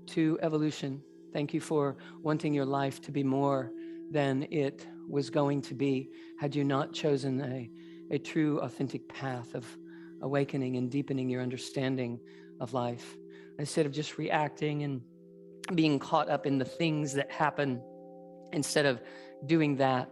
to evolution. Thank you for wanting your life to be more than it was going to be had you not chosen a true, authentic path of awakening and deepening your understanding of life. Instead of just reacting and being caught up in the things that happen, instead of doing that,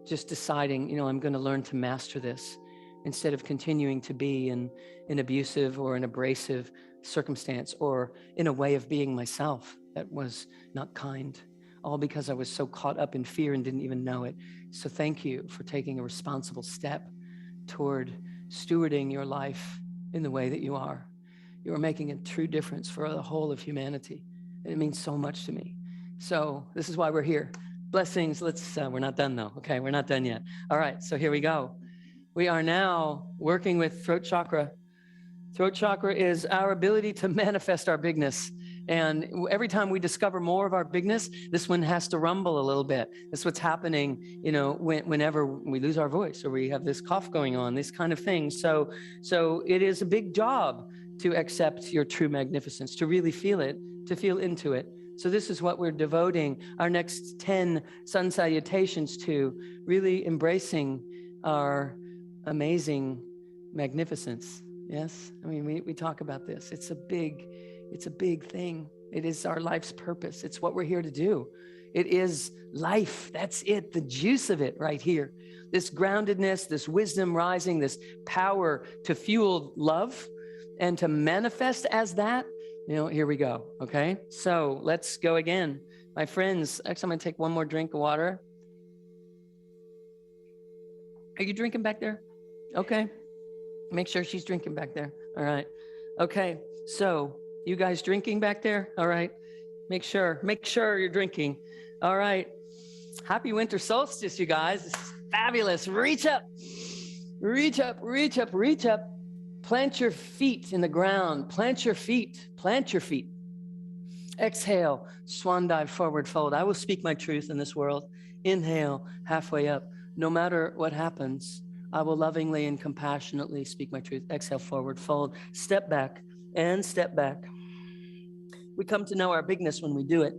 just deciding, I'm going to learn to master this, instead of continuing to be in an abusive or an abrasive circumstance or in a way of being myself that was not kind, all because I was so caught up in fear and didn't even know it. So thank you for taking a responsible step toward stewarding your life in the way that you are. You are making a true difference for the whole of humanity. And it means so much to me. So this is why we're here. Blessings. We're not done though. Okay, we're not done yet. All right, so here we go. We are now working with throat chakra. Throat chakra is our ability to manifest our bigness. And every time we discover more of our bigness, this one has to rumble a little bit. That's what's happening, whenever we lose our voice or we have this cough going on, this kind of thing. So it is a big job to accept your true magnificence, to really feel it, to feel into it. So this is what we're devoting our next 10 Sun Salutations to, really embracing our amazing magnificence. Yes, I mean, we talk about this. It's a big thing. It is our life's purpose. It's what we're here to do. It is life. That's it, the juice of it right here. This groundedness, this wisdom rising, this power to fuel love and to manifest as that. Here we go, okay? So let's go again. My friends, actually, I'm gonna take one more drink of water. Are you drinking back there? Okay. Make sure she's drinking back there. All right. Okay. So you guys drinking back there? All right. Make sure you're drinking. All right. Happy winter solstice, you guys. This is fabulous. Reach up, reach up, reach up, reach up. Plant your feet in the ground. Plant your feet. Plant your feet. Exhale, swan dive, forward fold. I will speak my truth in this world. Inhale, halfway up. No matter what happens, I will lovingly and compassionately speak my truth. Exhale, forward fold. Step back and step back. We come to know our bigness when we do it,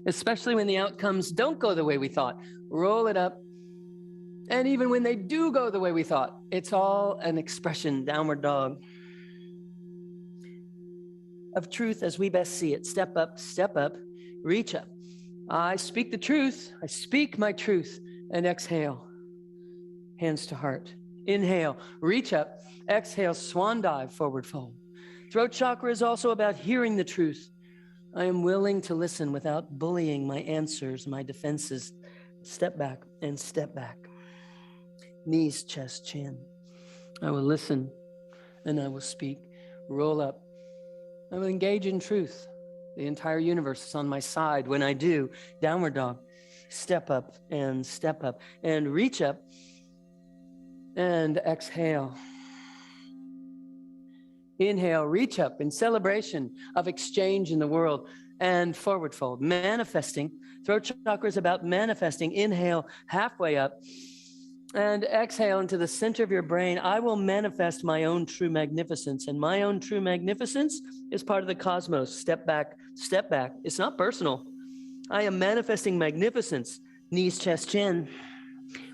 especially when the outcomes don't go the way we thought. Roll it up. And even when they do go the way we thought, it's all an expression, downward dog, of truth as we best see it. Step up, reach up. I speak the truth. I speak my truth. And exhale, hands to heart. Inhale, reach up. Exhale, swan dive, forward fold. Throat chakra is also about hearing the truth. I am willing to listen without bullying my answers, my defenses. Step back and step back. Knees, chest, chin. I will listen and I will speak. Roll up. I will engage in truth. The entire universe is on my side when I do. Downward dog. Step up and reach up and exhale. Inhale, reach up in celebration of exchange in the world and forward fold. Manifesting. Throat chakra is about manifesting. Inhale, halfway up. And exhale into the center of your brain. I will manifest my own true magnificence. And my own true magnificence is part of the cosmos. Step back, step back. It's not personal. I am manifesting magnificence. Knees, chest, chin.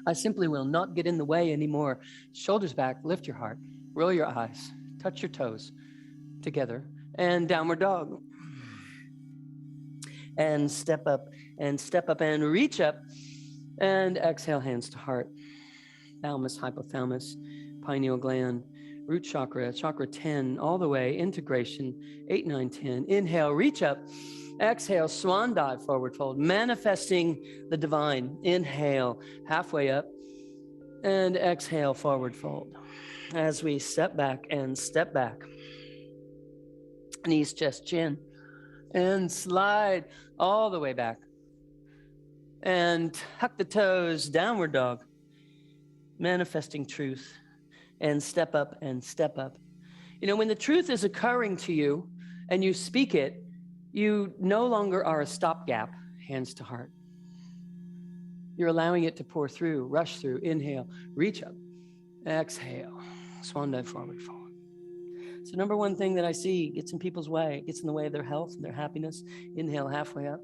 I simply will not get in the way anymore. Shoulders back, lift your heart. Roll your eyes. Touch your toes together. And downward dog. And step up and reach up. And exhale, hands to heart. Thalamus, hypothalamus, pineal gland, root chakra, chakra 10, all the way, integration, 8, 9, 10. Inhale, reach up. Exhale, swan dive, forward fold, manifesting the divine. Inhale, halfway up. And exhale, forward fold. As we step back and step back. Knees, chest, chin. And slide all the way back. And tuck the toes, downward dog. Manifesting truth, and step up and step up. When the truth is occurring to you and you speak it, you no longer are a stopgap, hands to heart. You're allowing it to pour through, rush through. Inhale, reach up, exhale, swan dive, forward fold. So number one thing that I see gets in people's way, it gets in the way of their health and their happiness. Inhale, halfway up.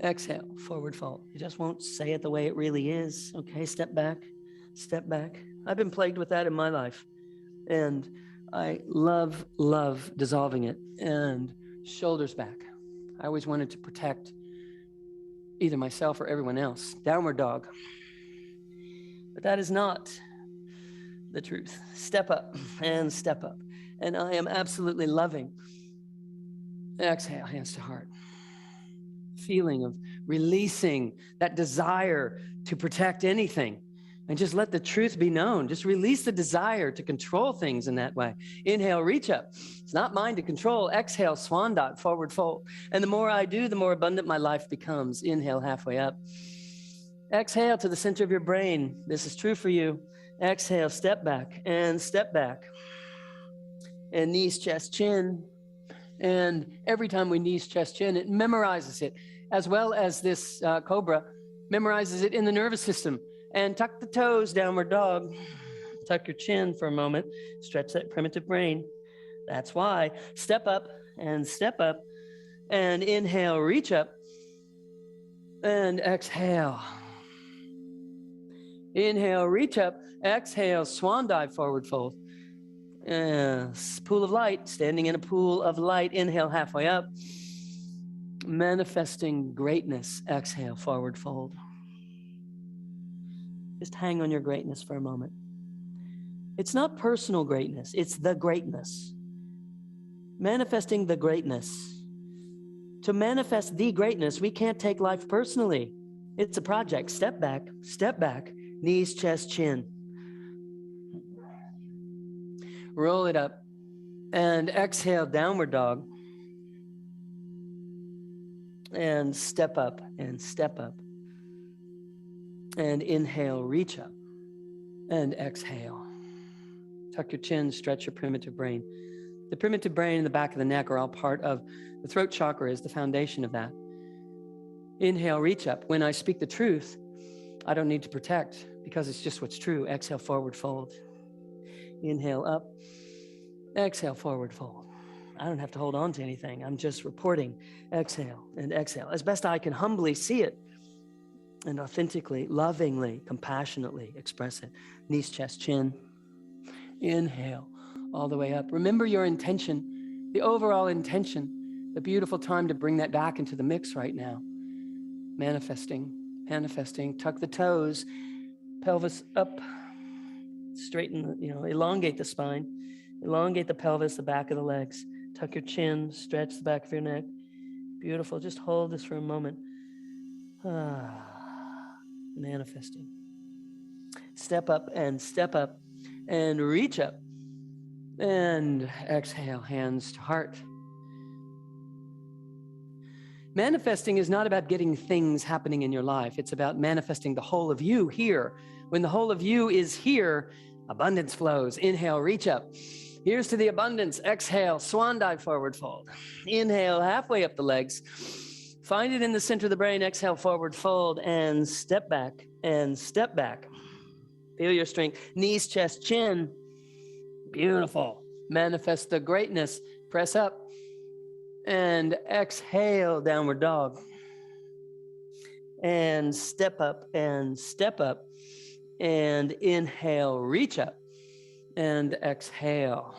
Exhale, forward fold. You just won't say it the way it really is. Okay, step back. Step back. I've been plagued with that in my life. And I love dissolving it. And shoulders back. I always wanted to protect either myself or everyone else. Downward dog. But that is not the truth. Step up and step up. And I am absolutely loving. Exhale, hands to heart. Feeling of releasing that desire to protect anything. And just let the truth be known. Just release the desire to control things in that way. Inhale, reach up. It's not mine to control. Exhale, swan dive, forward fold. And the more I do, the more abundant my life becomes. Inhale, halfway up. Exhale to the center of your brain. This is true for you. Exhale, step back and step back. And knees, chest, chin. And every time we knees, chest, chin, it memorizes it, as well as this cobra memorizes it in the nervous system. And tuck the toes, downward dog. Tuck your chin for a moment. Stretch that primitive brain. That's why. Step up and step up. And inhale, reach up. And exhale. Inhale, reach up. Exhale, swan dive, forward fold. Pool of light, standing in a pool of light. Inhale, halfway up. Manifesting greatness. Exhale, forward fold. Just hang on your greatness for a moment. It's not personal greatness, it's the greatness. Manifesting the greatness. To manifest the greatness, we can't take life personally. It's a project. Step back, knees, chest, chin. Roll it up and exhale, downward dog. And step up and step up. And inhale, reach up. And exhale. Tuck your chin, stretch your primitive brain. The primitive brain and the back of the neck are all part of the throat chakra, is the foundation of that. Inhale, reach up. When I speak the truth, I don't need to protect because it's just what's true. Exhale, forward fold. Inhale, up. Exhale, forward fold. I don't have to hold on to anything. I'm just reporting. Exhale and exhale. As best I can humbly see it and authentically, lovingly, compassionately express it. Knees, chest, chin. Inhale all the way up. Remember your intention, the overall intention, the beautiful time to bring that back into the mix right now. Manifesting. Tuck the toes, pelvis up, straighten, elongate the spine, elongate the pelvis, the back of the legs. Tuck your chin, stretch the back of your neck. Beautiful. Just hold this for a moment. Manifesting. Step up and reach up. And exhale, hands to heart. Manifesting is not about getting things happening in your life. It's about manifesting the whole of you here. When the whole of you is here, abundance flows. Inhale, reach up. Here's to the abundance. Exhale, swan dive, forward fold. Inhale, halfway up the legs. Find it in the center of the brain. Exhale, forward fold, and step back and step back. Feel your strength. Knees, chest, chin. Beautiful. Manifest the greatness. Press up and exhale, downward dog. And step up and step up. And inhale, reach up. And exhale.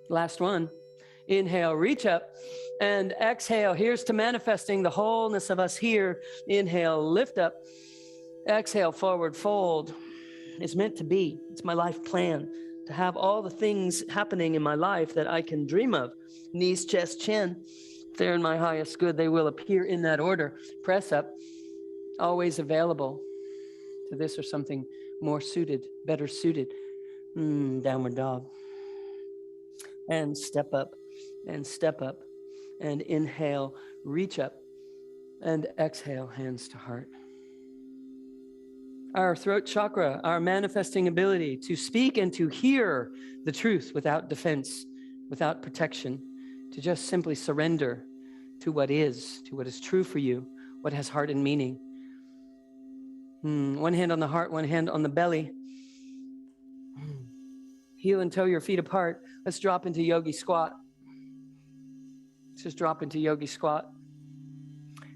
Last one. Inhale, reach up. And exhale. Here's to manifesting the wholeness of us here. Inhale, lift up. Exhale, forward fold. It's meant to be. It's my life plan to have all the things happening in my life that I can dream of. Knees, chest, chin. If they're in my highest good, they will appear in that order. Press up. Always available to this or something more suited, better suited. Downward dog. And step up and step up. And inhale, reach up. And exhale, hands to heart. Our throat chakra, our manifesting ability to speak and to hear the truth without defense, without protection, to just simply surrender to what is true for you, what has heart and meaning. One hand on the heart, one hand on the belly. Heel and toe your feet apart. Let's drop into Yogi Squat. Let's just drop into Yogi Squat.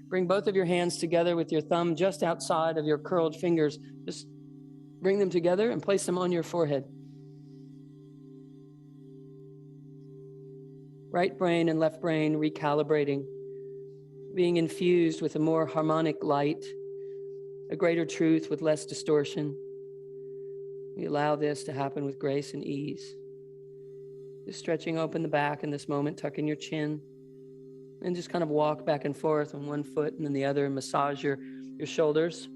Bring both of your hands together with your thumb just outside of your curled fingers. Just bring them together and place them on your forehead. Right brain and left brain recalibrating, being infused with a more harmonic light, a greater truth with less distortion. We allow this to happen with grace and ease. Just stretching open the back in this moment, tucking your chin. And just kind of walk back and forth on one foot and then the other and massage your shoulders.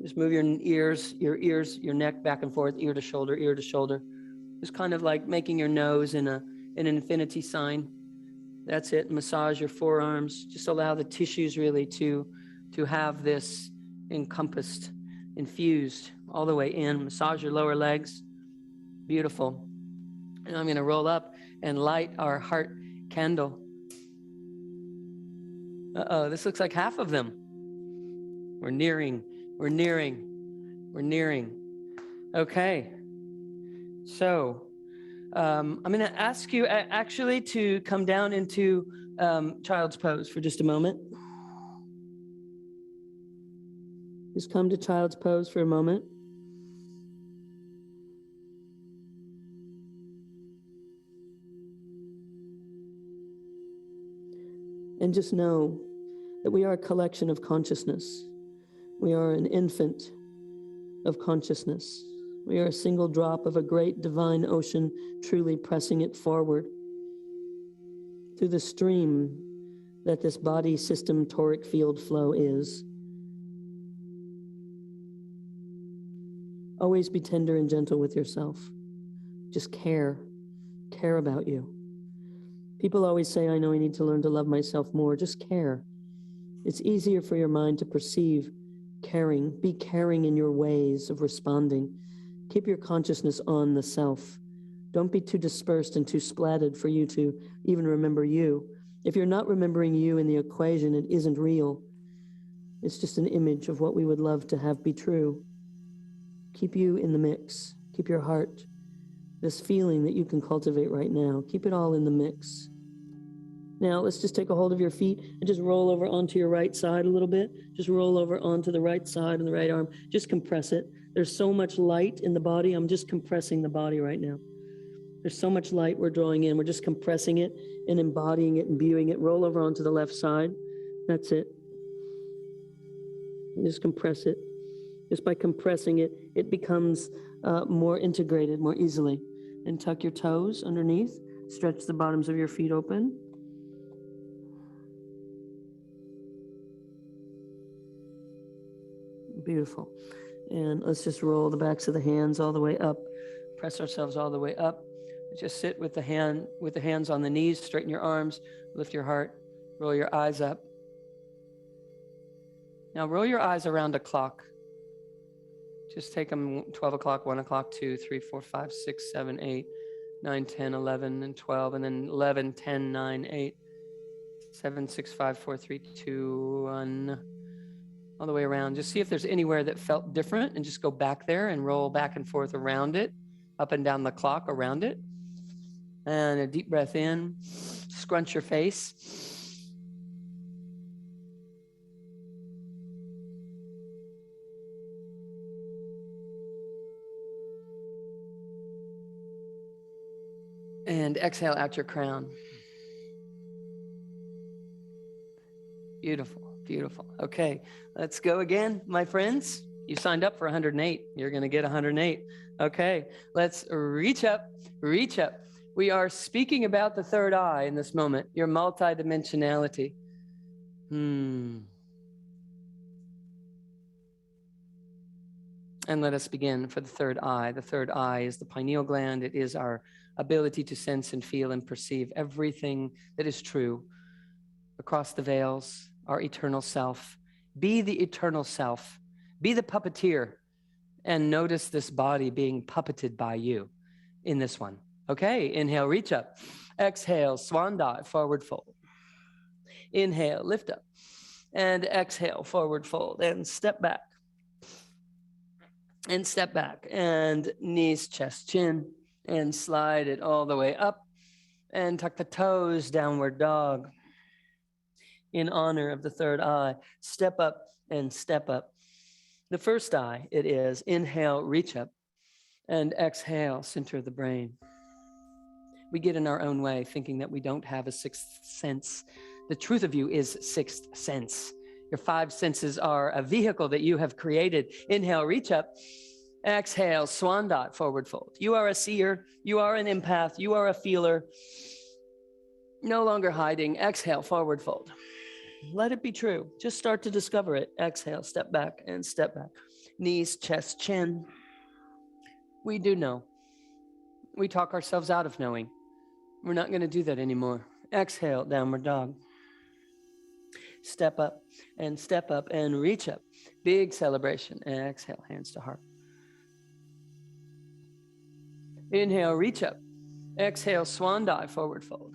Just move your ears, your neck back and forth, ear to shoulder, ear to shoulder. Just kind of like making your nose in an infinity sign. That's it. Massage your forearms. Just allow the tissues really to have this encompassed, infused all the way in. Massage your lower legs. Beautiful. And I'm going to roll up and light our heart candle. This looks like half of them. We're nearing. Okay. So I'm going to ask you actually to come down into child's pose for just a moment. Just come to child's pose for a moment. And just know that we are a collection of consciousness. We are an infant of consciousness. We are a single drop of a great divine ocean, truly pressing it forward through the stream that this body system toric field flow is. Always be tender and gentle with yourself. Just care about you. People always say, I know I need to learn to love myself more. Just care. It's easier for your mind to perceive caring. Be caring in your ways of responding. Keep your consciousness on the self. Don't be too dispersed and too splatted for you to even remember you. If you're not remembering you in the equation, it isn't real. It's just an image of what we would love to have be true. Keep you in the mix. Keep your heart, this feeling that you can cultivate right now. Keep it all in the mix. Now, let's just take a hold of your feet and just roll over onto your right side a little bit. Just roll over onto the right side and the right arm. Just compress it. There's so much light in the body. I'm just compressing the body right now. There's so much light we're drawing in. We're just compressing it and embodying it and imbuing it. Roll over onto the left side. That's it. Just compress it. Just by compressing it, it becomes more integrated more easily. And tuck your toes underneath. Stretch the bottoms of your feet open. Beautiful. And let's just roll the backs of the hands all the way up. Press ourselves all the way up. Just sit with the hands on the knees, straighten your arms, lift your heart, roll your eyes up. Now roll your eyes around a clock. Just take them 12 o'clock, 1 o'clock, 2, 3, 4, 5, 6, 7, 8, 9, 10, 11, and 12, and then 11, 10, 9, 8, 7, 6, 5, 4, 3, 2, 1. All the way around. Just see if there's anywhere that felt different and just go back there and roll back and forth around it, up and down the clock around it. And a deep breath in, scrunch your face. And exhale out your crown. Beautiful. Beautiful. Okay, let's go again, my friends. You signed up for 108. You're going to get 108. Okay, let's reach up, reach up. We are speaking about the third eye in this moment, your multidimensionality. And let us begin for the third eye. The third eye is the pineal gland. It is our ability to sense and feel and perceive everything that is true across the veils, our eternal self. Be the eternal self. Be the puppeteer and notice this body being puppeted by you in this one. Okay, inhale, reach up. Exhale, swan dive, forward fold. Inhale, lift up. And exhale, forward fold. And step back. And step back. And knees, chest, chin. And slide it all the way up. And tuck the toes, downward dog. In honor of the third eye, step up and step up. The first eye, it is inhale, reach up, and exhale, center the brain. We get in our own way, thinking that we don't have a sixth sense. The truth of you is sixth sense. Your five senses are a vehicle that you have created. Inhale, reach up. Exhale, swan dive, forward fold. You are a seer. You are an empath. You are a feeler. No longer hiding. Exhale, forward fold. Let it be true. Just start to discover it. Exhale, step back and step back. Knees, chest, chin. We do know. We talk ourselves out of knowing. We're not going to do that anymore. Exhale, downward dog. Step up and reach up. Big celebration. And exhale, hands to heart. Inhale, reach up. Exhale, swan dive, forward fold.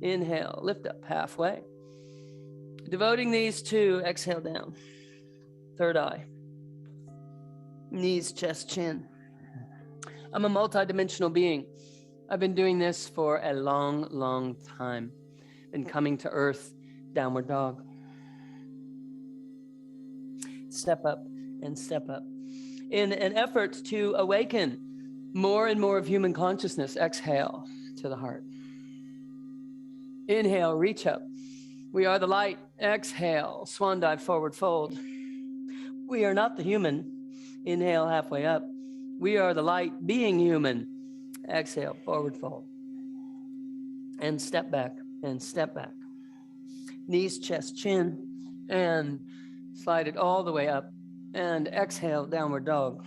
Inhale, lift up halfway. Devoting these to exhale down. Third eye. Knees, chest, chin. I'm a multidimensional being. I've been doing this for a long, long time. Been coming to earth, downward dog. Step up and step up. In an effort to awaken more and more of human consciousness, exhale to the heart. Inhale, reach up. We are the light. Exhale, swan dive, forward fold. We are not the human. Inhale, halfway up. We are the light, being human. Exhale, forward fold. And step back, and step back. Knees, chest, chin, and slide it all the way up. And exhale, downward dog.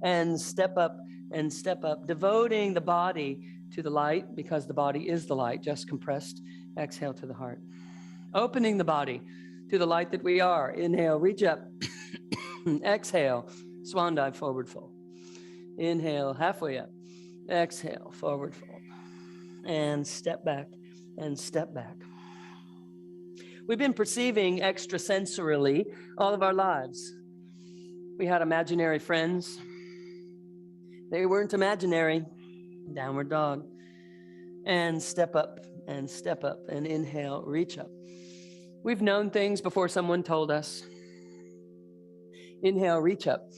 And step up, devoting the body to the light, because the body is the light, just compressed. Exhale to the heart. Opening the body to the light that we are. Inhale, reach up. Exhale, swan dive, forward fold. Inhale, halfway up. Exhale, forward fold. And step back, and step back. We've been perceiving extrasensorily all of our lives. We had imaginary friends. They weren't imaginary. Downward dog. And step up, and step up, and inhale, reach up. We've known things before someone told us. Inhale, reach up.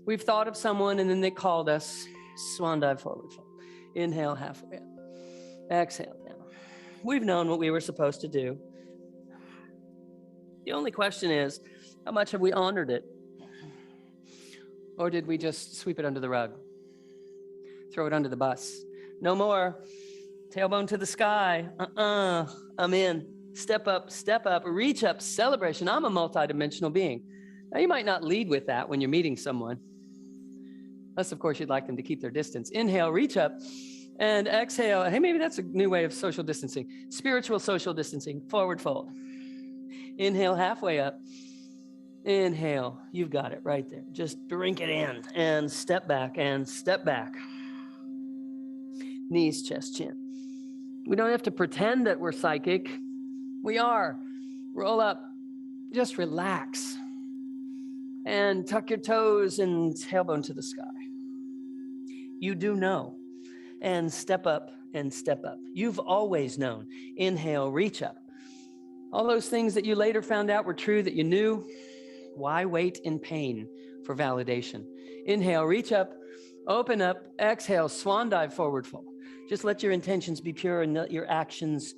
We've thought of someone and then they called us. Swan dive, forward fold. Inhale, halfway up. Exhale, down. We've known what we were supposed to do. The only question is, how much have we honored it? Or did we just sweep it under the rug? Throw it under the bus? No more. Tailbone to the sky. I'm in. Step up, reach up, celebration. I'm a multidimensional being. Now, you might not lead with that when you're meeting someone. Unless, of course, you'd like them to keep their distance. Inhale, reach up, and exhale. Hey, maybe that's a new way of social distancing. Spiritual social distancing. Forward fold. Inhale, halfway up. Inhale. You've got it right there. Just drink it in. And step back, and step back. Knees, chest, chin. We don't have to pretend that we're psychic. We are. Roll up. Just relax. And tuck your toes and tailbone to the sky. You do know. And step up, and step up. You've always known. Inhale, reach up. All those things that you later found out were true that you knew. Why wait in pain for validation? Inhale, reach up, open up, exhale, swan dive, forward fold. Just let your intentions be pure and let your actions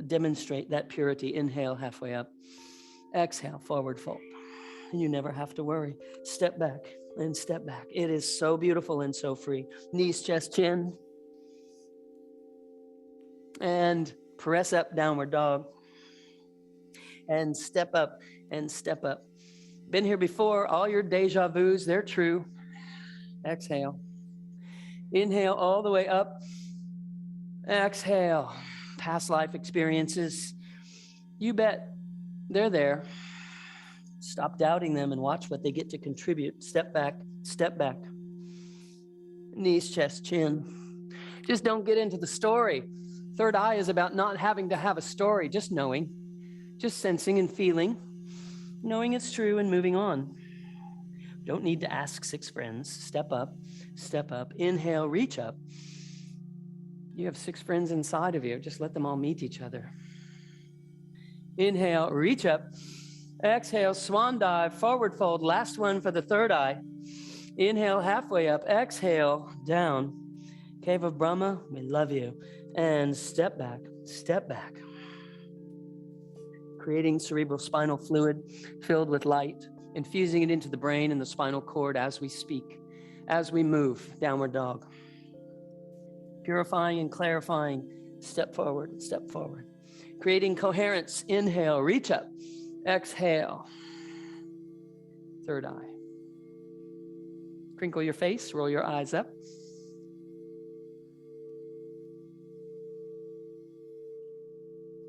demonstrate that purity. Inhale, halfway up. Exhale, forward fold. And you never have to worry. Step back and step back. It is so beautiful and so free. Knees, chest, chin. And press up, downward dog. And step up and step up. Been here before. All your deja vus, they're true. Exhale. Inhale all the way up. Exhale. Past life experiences. You bet they're there. Stop doubting them and watch what they get to contribute. Step back, step back. Knees, chest, chin. Just don't get into the story. Third eye is about not having to have a story, just knowing, just sensing and feeling, knowing it's true and moving on. Don't need to ask 6 friends. Step up, step up. Inhale, reach up. You have 6 friends inside of you. Just let them all meet each other. Inhale, reach up. Exhale, swan dive, forward fold. Last one for the third eye. Inhale, halfway up. Exhale, down. Cave of Brahma, we love you. And step back, step back. Creating cerebral spinal fluid filled with light, infusing it into the brain and the spinal cord as we speak, as we move, downward dog. Purifying and clarifying, step forward, step forward. Creating coherence, inhale, reach up. Exhale, third eye. Crinkle your face, roll your eyes up.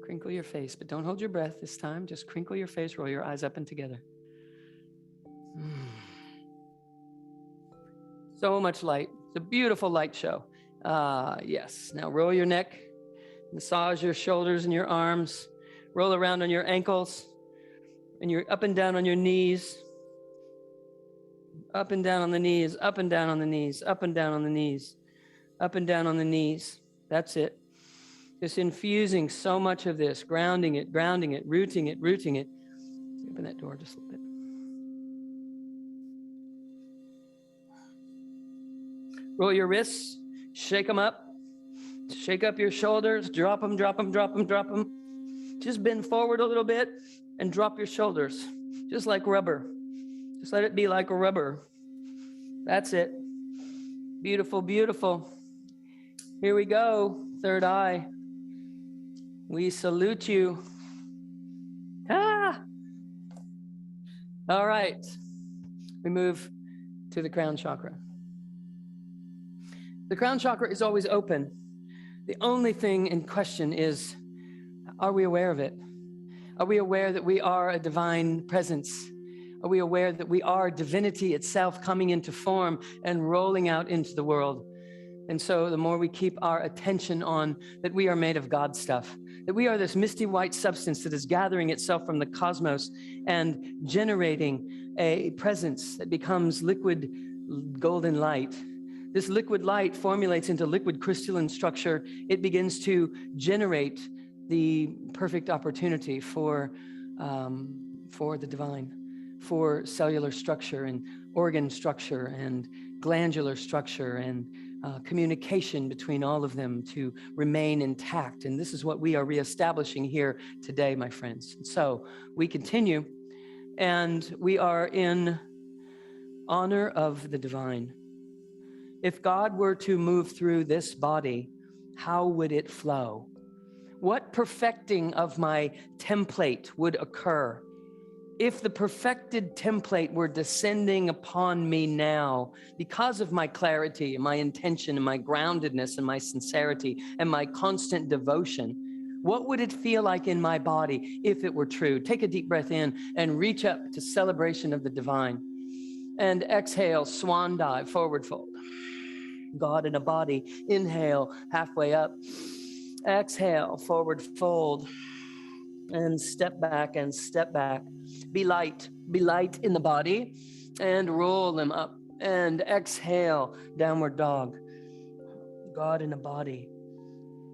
Crinkle your face, but don't hold your breath this time. Just crinkle your face, roll your eyes up and together. So much light. It's a beautiful light show. Yes. Now roll your neck, massage your shoulders and your arms, roll around on your ankles, and you're up and down on your knees, up and down on the knees, up and down on the knees, up and down on the knees, up and down on the knees. That's it. Just infusing so much of this, grounding it, rooting it. Open that door just a little bit. Roll your wrists, shake them up, Shake up your shoulders, drop them, drop them, drop them, drop them. Just bend forward a little bit and drop your shoulders, just like rubber. Just let it be like a rubber. That's it. Beautiful, beautiful. Here we go. Third eye. We salute you. Ah! All right. We move to the crown chakra. The crown chakra is always open. The only thing in question is, are we aware of it? Are we aware that we are a divine presence? Are we aware that we are divinity itself coming into form and rolling out into the world? And so the more we keep our attention on that we are made of God stuff, that we are this misty white substance that is gathering itself from the cosmos and generating a presence that becomes liquid golden light. This liquid light formulates into liquid crystalline structure. It begins to generate the perfect opportunity for the divine, for cellular structure and organ structure and glandular structure and communication between all of them to remain intact. And this is what we are reestablishing here today, my friends. So we continue, and we are in honor of the divine. If God were to move through this body, how would it flow? What perfecting of my template would occur? If the perfected template were descending upon me now, because of my clarity and my intention and my groundedness and my sincerity and my constant devotion, what would it feel like in my body if it were true? Take a deep breath in and reach up to celebration of the divine. And exhale, swan dive, forward fold. God in a body. Inhale, halfway up. Exhale, forward fold. And step back and step back. Be light in the body and roll them up. And exhale, downward dog. God in a body,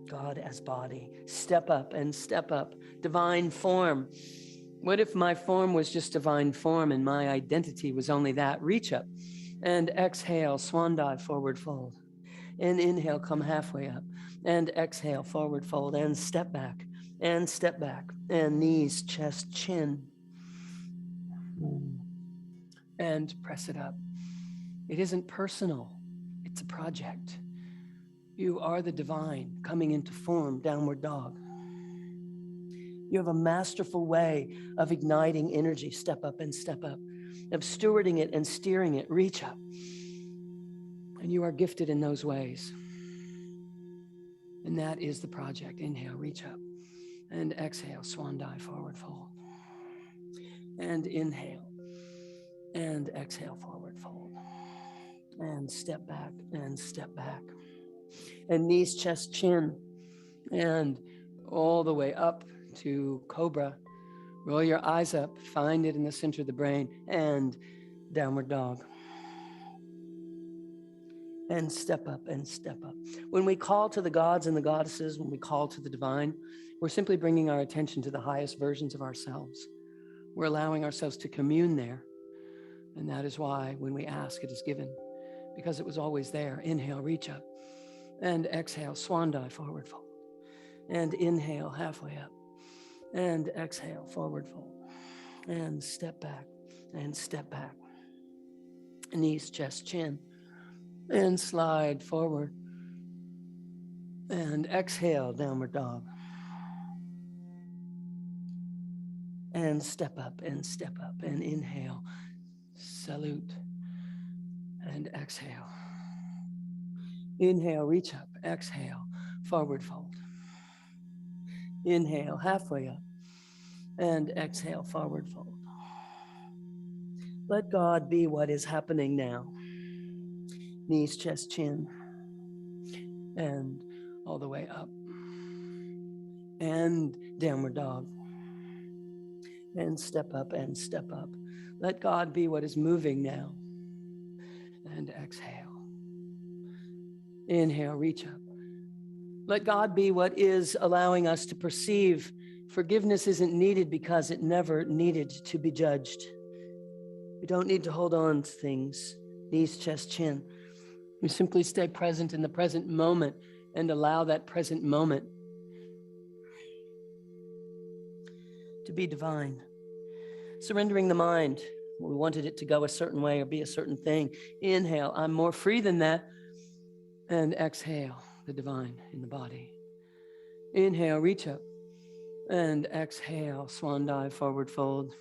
God as body. Step up and step up. Divine form. What if my form was just divine form and my identity was only that? Reach up and exhale, swan dive, forward fold. And inhale, come halfway up. And exhale, forward fold and step back. And step back, and knees, chest, chin. And press it up. It isn't personal, it's a project. You are the divine coming into form, downward dog. You have a masterful way of igniting energy, step up and step up, of stewarding it and steering it, reach up. And you are gifted in those ways. And that is the project. Inhale, reach up. And exhale, swan dive, forward fold. And inhale. And exhale, forward fold. And step back and step back. And knees, chest, chin. And all the way up to cobra. Roll your eyes up, find it in the center of the brain. And downward dog. And step up and step up. When we call to the gods and the goddesses, when we call to the divine, we're simply bringing our attention to the highest versions of ourselves. We're allowing ourselves to commune there. And that is why when we ask, it is given, because it was always there. Inhale, reach up. And exhale, swan dive, forward fold. And inhale, halfway up. And exhale, forward fold. And step back and step back. Knees, chest, chin. And slide forward. And exhale, downward dog. And step up and step up and inhale, salute, and exhale. Inhale, reach up, exhale, forward fold. Inhale, halfway up, and exhale, forward fold. Let God be what is happening now. Knees, chest, chin, and all the way up. And downward dog. And step up and step up. Let God be what is moving now. And exhale. Inhale, reach up. Let God be what is allowing us to perceive forgiveness isn't needed because it never needed to be judged. We don't need to hold on to things. Knees, chest, chin. We simply stay present in the present moment and allow that present moment to be divine. Surrendering the mind. We wanted it to go a certain way or be a certain thing. Inhale, I'm more free than that. And exhale, the divine in the body. Inhale, reach up. And exhale, swan dive, forward fold.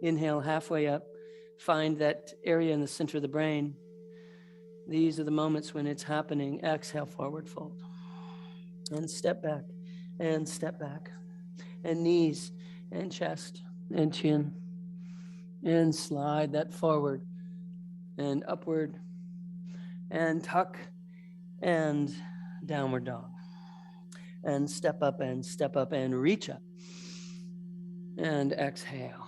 Inhale, halfway up. Find that area in the center of the brain. These are the moments when it's happening. Exhale, forward fold. And step back, and step back. And knees, and chest, and chin. And slide that forward, and upward, and tuck, and downward dog. And step up, and reach up. And exhale.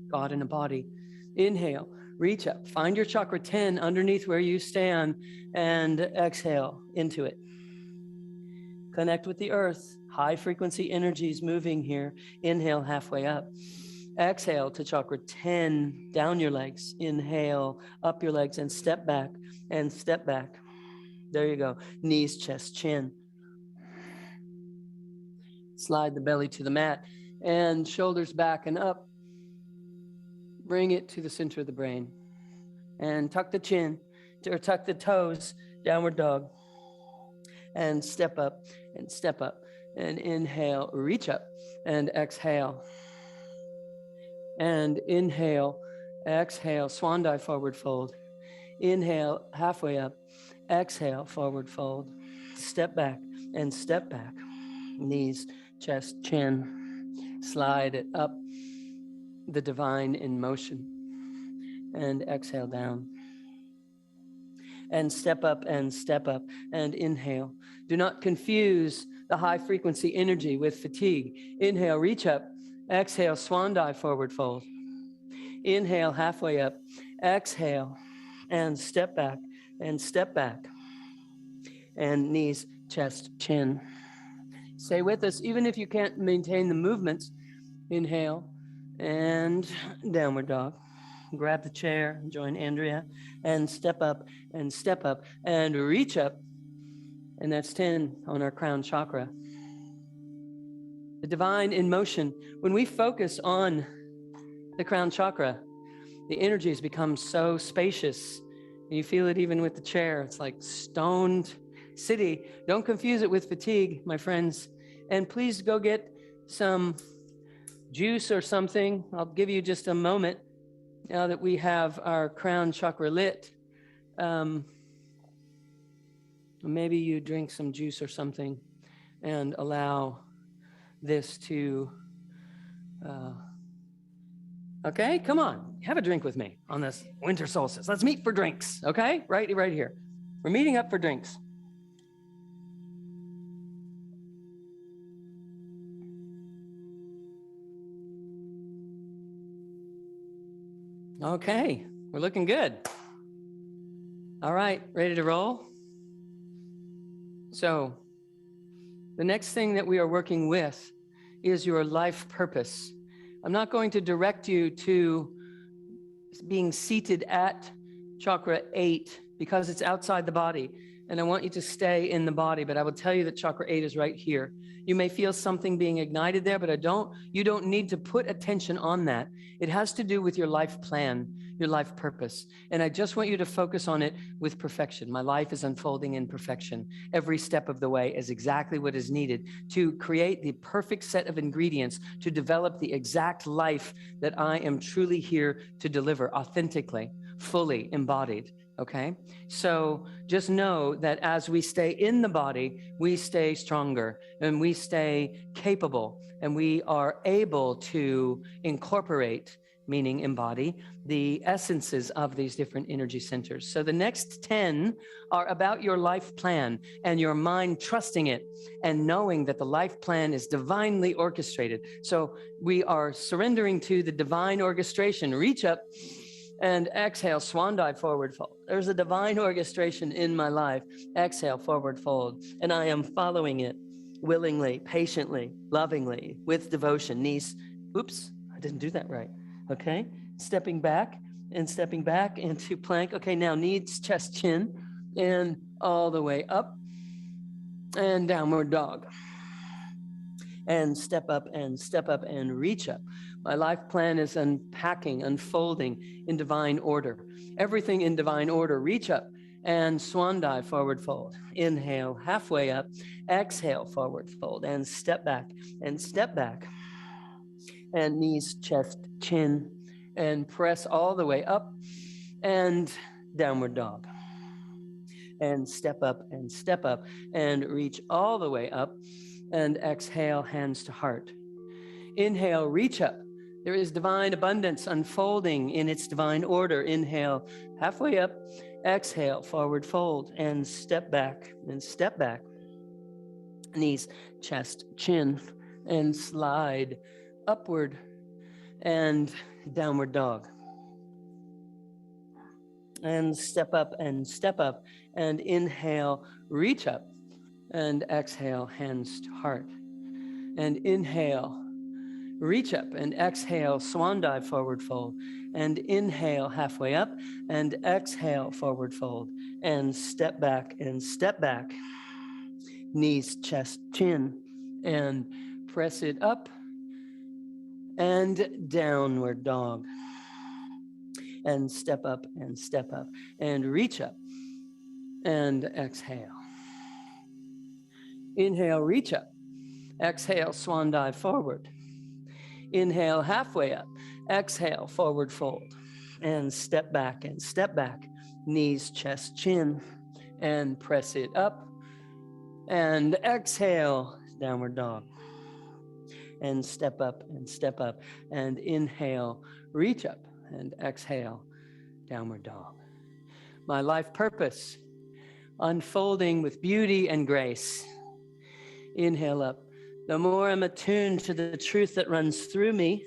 God in a body. Inhale, reach up. Find your chakra 10 underneath where you stand, and exhale into it. Connect with the earth. High frequency energies moving here. Inhale, halfway up. Exhale to chakra 10, down your legs. Inhale, up your legs, and step back, and step back. There you go. Knees, chest, chin. Slide the belly to the mat, and shoulders back and up. Bring it to the center of the brain. And tuck the chin, or tuck the toes, downward dog. And step up, and step up. And inhale, reach up, and exhale. And inhale, exhale, swan dive, forward fold. Inhale, halfway up. Exhale, forward fold. Step back, and step back. Knees, chest, chin. Slide it up, the divine in motion. And exhale down. And step up, and inhale. Do not confuse the high frequency energy with fatigue. Inhale, reach up. Exhale, swan dive, forward fold. Inhale, halfway up. Exhale, and step back, and step back. And knees, chest, chin. Stay with us, even if you can't maintain the movements. Inhale, and downward dog. Grab the chair, join Andrea, and step up, and reach up. And that's 10 on our crown chakra. The divine in motion. When we focus on the crown chakra, the energies become so spacious. You feel it even with the chair. It's like stoned city. Don't confuse it with fatigue, my friends. And please go get some juice or something. I'll give you just a moment now that we have our crown chakra lit. Maybe you drink some juice or something and allow this to, okay, come on, have a drink with me on this winter solstice. Let's meet for drinks, okay? Right here. We're meeting up for drinks. Okay, we're looking good. All right, ready to roll? So, the next thing that we are working with is your life purpose. I'm not going to direct you to being seated at chakra 8 because it's outside the body, and I want you to stay in the body, but I will tell you that chakra 8 is right here. You may feel something being ignited there, but you don't need to put attention on that. It has to do with your life plan, your life purpose. And I just want you to focus on it with perfection. My life is unfolding in perfection. Every step of the way is exactly what is needed to create the perfect set of ingredients to develop the exact life that I am truly here to deliver authentically, fully embodied. Okay, so just know that as we stay in the body, we stay stronger and we stay capable and we are able to incorporate, meaning embody, the essences of these different energy centers. So the next 10 are about your life plan and your mind trusting it and knowing that the life plan is divinely orchestrated. So we are surrendering to the divine orchestration. Reach up and exhale, swan dive, forward fold. There's a divine orchestration in my life. Exhale, forward fold. And I am following it willingly, patiently, lovingly, with devotion. Knees, oops, I didn't do that right. Okay, stepping back into plank. Okay, now knees, chest, chin, and all the way up. and downward dog. And step up and reach up. My life plan is unpacking, unfolding in divine order. Everything in divine order. Reach up and swan dive, forward fold. Inhale, halfway up. Exhale, forward fold. And step back and step back. And knees, chest, chin. And press all the way up and downward dog. And step up and reach all the way up. And exhale, hands to heart. Inhale, reach up. There is divine abundance unfolding in its divine order. Inhale, halfway up. Exhale, forward fold and step back and step back. Knees, chest, chin, and slide upward and downward dog. And step up and inhale, reach up. And exhale, hands to heart. And inhale, reach up and exhale, swan dive, forward fold. And inhale, halfway up and exhale, forward fold. And step back. Knees, chest, chin, and press it up and downward dog. And step up and reach up and exhale. Inhale, reach up. Exhale, swan dive, forward. Inhale, halfway up. Exhale, forward fold. And step back. Knees, chest, chin, and press it up. And exhale, downward dog. And step up. And inhale, reach up. And exhale, downward dog. My life purpose, unfolding with beauty and grace. Inhale up. The more I'm attuned to the truth that runs through me,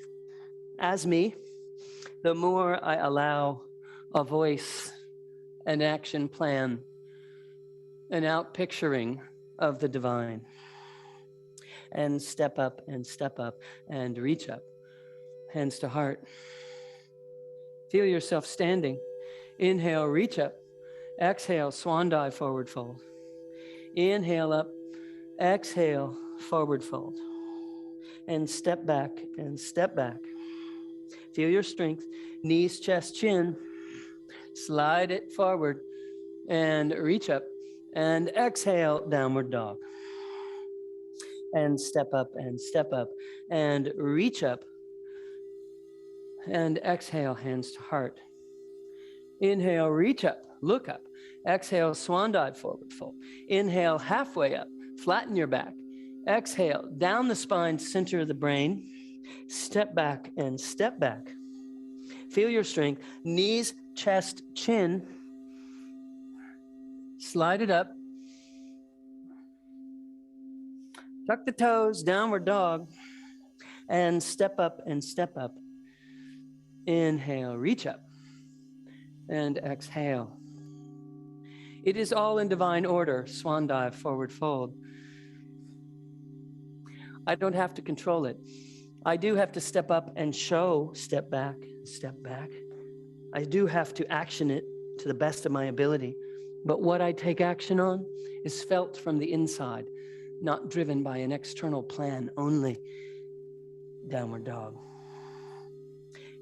as me, the more I allow a voice, an action plan, an outpicturing of the divine. And step up and reach up. Hands to heart. Feel yourself standing. Inhale, reach up. Exhale, swan dive, forward fold. Inhale up. Exhale, forward fold. And step back. Feel your strength. Knees, chest, chin. Slide it forward and reach up. And exhale, downward dog. And step up and reach up. And exhale, hands to heart. Inhale, reach up, look up. Exhale, swan dive, forward fold. Inhale, halfway up, flatten your back. Exhale, down the spine, center of the brain. Step back and step back. Feel your strength. Knees, chest, chin. Slide it up. Tuck the toes, downward dog. And step up. Inhale, reach up. And exhale. It is all in divine order. Swan dive, forward fold. I don't have to control it. I do have to step up and show, step back. I do have to action it to the best of my ability. But what I take action on is felt from the inside, not driven by an external plan only. Downward dog.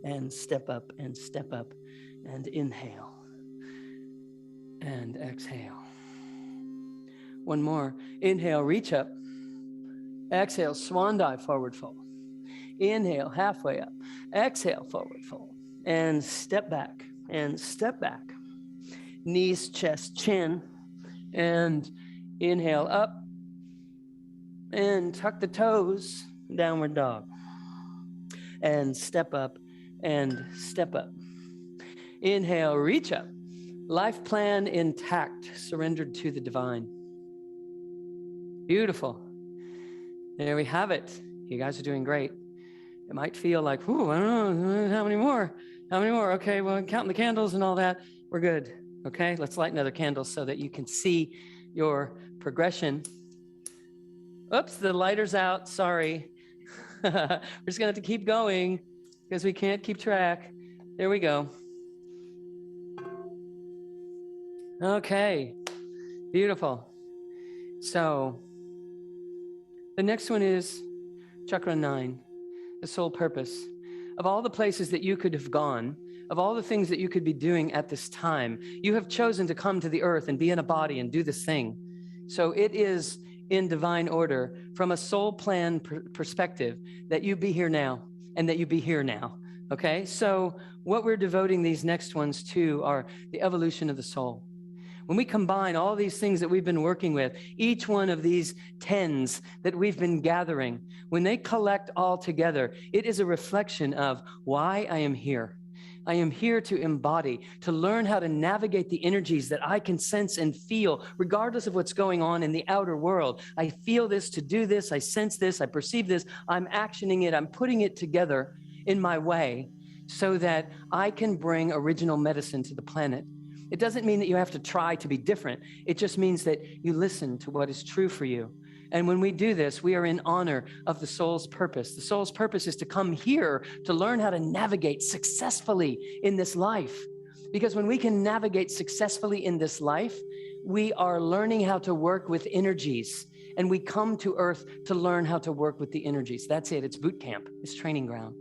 And step up and inhale and exhale. One more. Inhale, reach up. Exhale, swan dive, forward fold. Inhale, halfway up. Exhale, forward fold. And step back. Knees, chest, chin. And inhale up. And tuck the toes, downward dog. And step up. Inhale, reach up. Life plan intact, surrendered to the divine. Beautiful. There we have it. You guys are doing great. It might feel like, ooh, I don't know, how many more? Okay, well, counting the candles and all that, we're good. Okay, let's light another candle so that you can see your progression. Oops, the lighter's out, sorry. We're just gonna have to keep going because we can't keep track. There we go. Okay, beautiful. So the next one is chakra 9, the soul purpose. Of all the places that you could have gone, of all the things that you could be doing at this time, you have chosen to come to the earth and be in a body and do this thing. So it is in divine order from a soul plan perspective that you be here now and that you be here now. Okay, so what we're devoting these next ones to are the evolution of the soul. When we combine all these things that we've been working with, each one of these tens that we've been gathering, when they collect all together, it is a reflection of why I am here. I am here to embody, to learn how to navigate the energies that I can sense and feel, regardless of what's going on in the outer world. I feel this to do this, I sense this, I perceive this, I'm actioning it, I'm putting it together in my way so that I can bring original medicine to the planet. It doesn't mean that you have to try to be different. It just means that you listen to what is true for you. And when we do this, we are in honor of the soul's purpose. The soul's purpose is to come here to learn how to navigate successfully in this life. Because when we can navigate successfully in this life, we are learning how to work with energies. And we come to Earth to learn how to work with the energies. That's it. It's boot camp. It's training ground.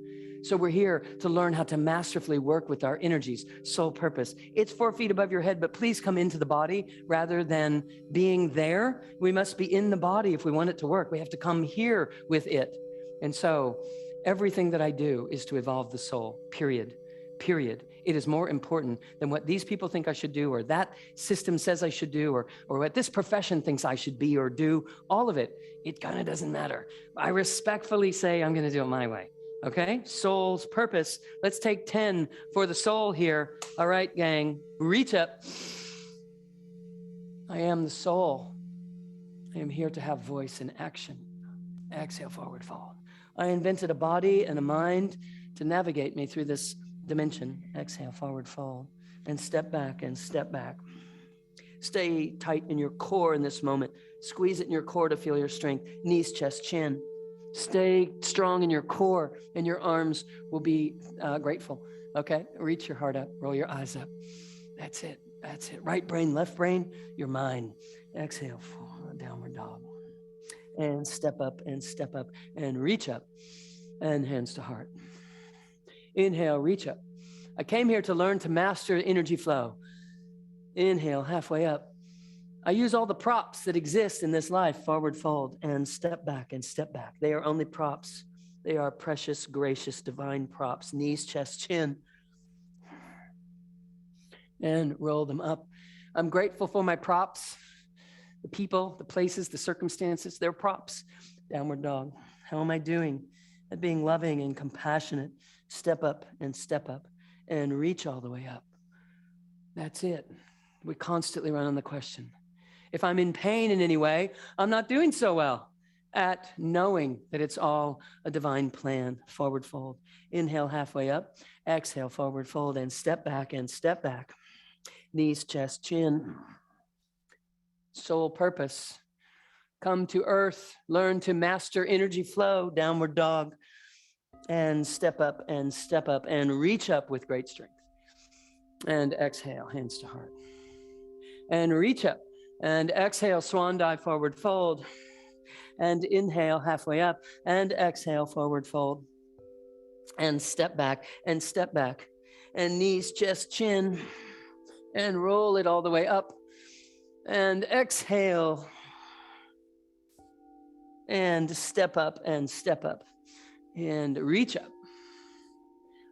So we're here to learn how to masterfully work with our energies, soul purpose. It's 4 feet above your head, but please come into the body rather than being there. We must be in the body if we want it to work. We have to come here with it. And so everything that I do is to evolve the soul, period. It is more important than what these people think I should do, or that system says I should do, or what this profession thinks I should be or do. All of it, it kind of doesn't matter. I respectfully say I'm going to do it my way. Okay, soul's purpose. Let's take 10 for the soul here. All right, gang, reach up. I am the soul. I am here to have voice and action. Exhale, forward fold. I invented a body and a mind to navigate me through this dimension. Exhale, forward fold, and step back and step back. Stay tight in your core in this moment. Squeeze it in your core to feel your strength. Knees, chest, chin. Stay strong in your core, and your arms will be grateful. Okay, reach your heart up, roll your eyes up. That's it. Right brain, left brain, your mind. Exhale, downward dog. And step up and reach up, and hands to heart. Inhale, reach up. I came here to learn to master energy flow. Inhale, halfway up. I use all the props that exist in this life, forward fold, and step back and step back. They are only props. They are precious, gracious, divine props. Knees, chest, chin. And roll them up. I'm grateful for my props, the people, the places, the circumstances. They're props. Downward dog. How am I doing at being loving and compassionate? Step up and reach all the way up. That's it. We constantly run on the question. If I'm in pain in any way, I'm not doing so well at knowing that it's all a divine plan. Forward fold. Inhale, halfway up. Exhale, forward fold, and step back and step back. Knees, chest, chin. Soul purpose. Come to earth. Learn to master energy flow. Downward dog. And step up and reach up with great strength. And exhale, hands to heart. And reach up. And exhale, swan dive, forward fold. And inhale, halfway up. And exhale, forward fold. And step back. And knees, chest, chin. And roll it all the way up. And exhale. And step up. And reach up.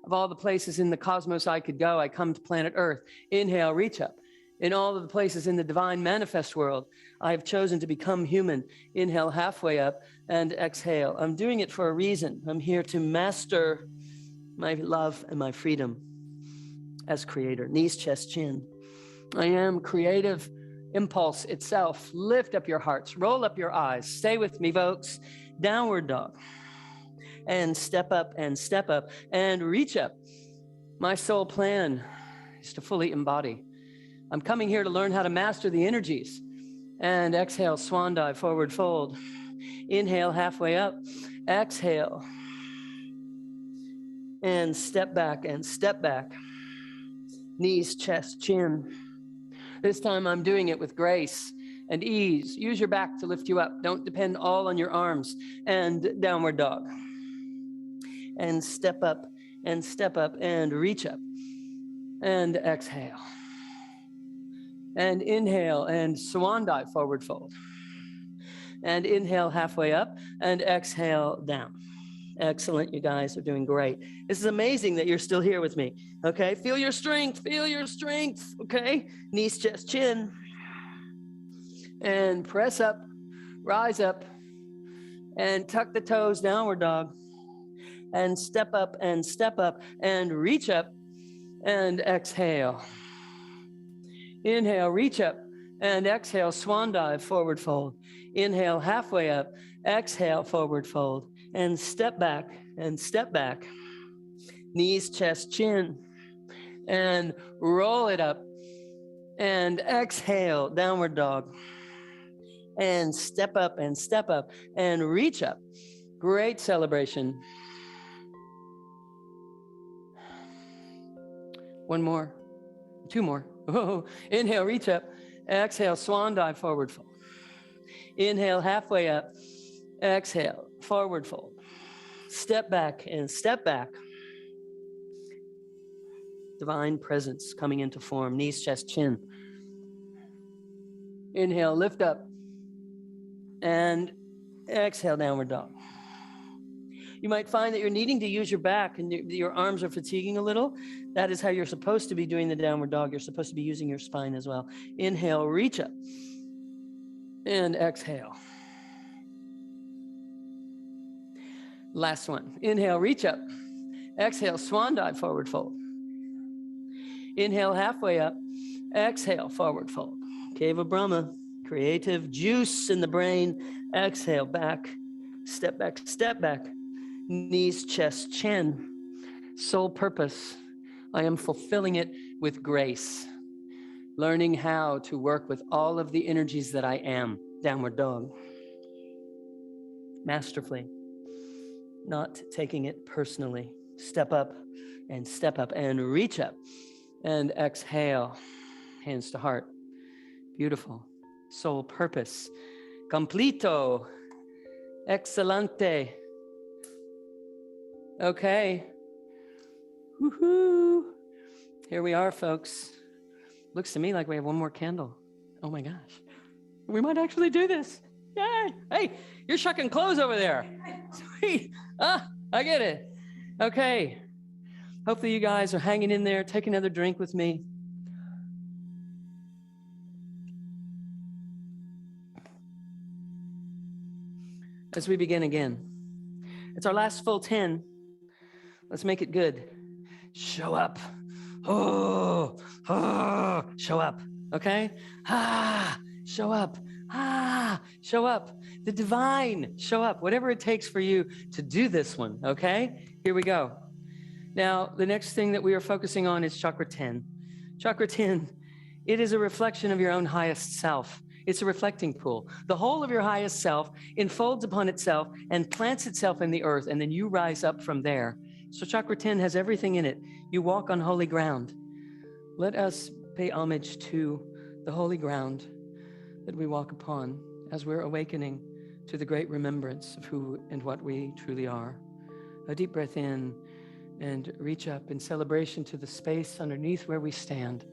Of all the places in the cosmos I could go, I come to planet Earth. Inhale, reach up. In all of the places in the divine manifest world, I have chosen to become human. Inhale, halfway up, and exhale. I'm doing it for a reason. I'm here to master my love and my freedom as creator. Knees, chest, chin. I am creative impulse itself. Lift up your hearts. Roll up your eyes. Stay with me, folks. Downward dog. And step up and reach up. My soul plan is to fully embody. I'm coming here to learn how to master the energies. And exhale, swan dive, forward fold. Inhale, halfway up. Exhale. And step back. Knees, chest, chin. This time I'm doing it with grace and ease. Use your back to lift you up. Don't depend all on your arms. And downward dog. And step up and reach up. And exhale. And inhale and swan dive, forward fold. And inhale halfway up and exhale down. Excellent, you guys are doing great. This is amazing that you're still here with me, okay? Feel your strength, okay? Knees, chest, chin. And press up, rise up, and tuck the toes, downward dog. And step up and reach up and exhale. Inhale, reach up and exhale, swan dive, forward fold. Inhale, halfway up, exhale, forward fold. And step back. Knees, chest, chin. And roll it up. And exhale, downward dog. And step up and reach up. Great celebration. One more, two more. Oh, inhale, reach up. Exhale, swan dive, forward fold. Inhale, halfway up. Exhale, forward fold. Step back and step back. Divine presence coming into form. Knees, chest, chin. Inhale, lift up. And exhale, downward dog. You might find that you're needing to use your back and your arms are fatiguing a little. That is how you're supposed to be doing the downward dog. You're supposed to be using your spine as well. Inhale, reach up. And exhale. Last one. Inhale, reach up. Exhale, swan dive, forward fold. Inhale, halfway up. Exhale, forward fold. Cave of Brahma. Creative juice in the brain. Exhale, back. Step back. Knees, chest, chin. Sole purpose. I am fulfilling it with grace. Learning how to work with all of the energies that I am. Downward dog. Masterfully. Not taking it personally. Step up and reach up. And exhale. Hands to heart. Beautiful. Sole purpose. Completo. Excelente. Okay. Woohoo. Here we are, folks. Looks to me like we have one more candle. Oh my gosh. We might actually do this. Yay. Hey, you're shucking clothes over there. Sweet. I get it. Okay. Hopefully you guys are hanging in there. Take another drink with me. As we begin again. It's our last full 10. Let's make it good. Show up. Oh, show up. Okay? Show up. Show up. The divine, show up. Whatever it takes for you to do this one. Okay? Here we go. Now, the next thing that we are focusing on is chakra 10. Chakra 10, it is a reflection of your own highest self. It's a reflecting pool. The whole of your highest self enfolds upon itself and plants itself in the earth, and then you rise up from there. So chakra 10 has everything in it. You walk on holy ground. Let us pay homage to the holy ground that we walk upon as we're awakening to the great remembrance of who and what we truly are. A deep breath in and reach up in celebration to the space underneath where we stand.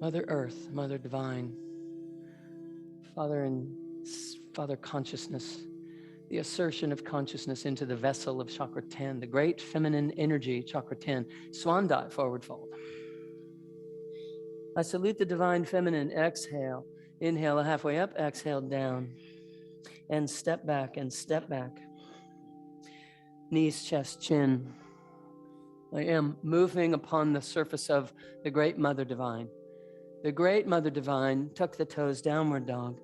Mother Earth, Mother Divine, Father and Father Consciousness, the assertion of consciousness into the vessel of chakra 10, the great feminine energy, chakra 10, swan dive, forward fold. I salute the divine feminine, exhale, inhale halfway up, exhale down, and step back, knees, chest, chin. I am moving upon the surface of the great Mother Divine. The great Mother Divine, tuck the toes, downward dog,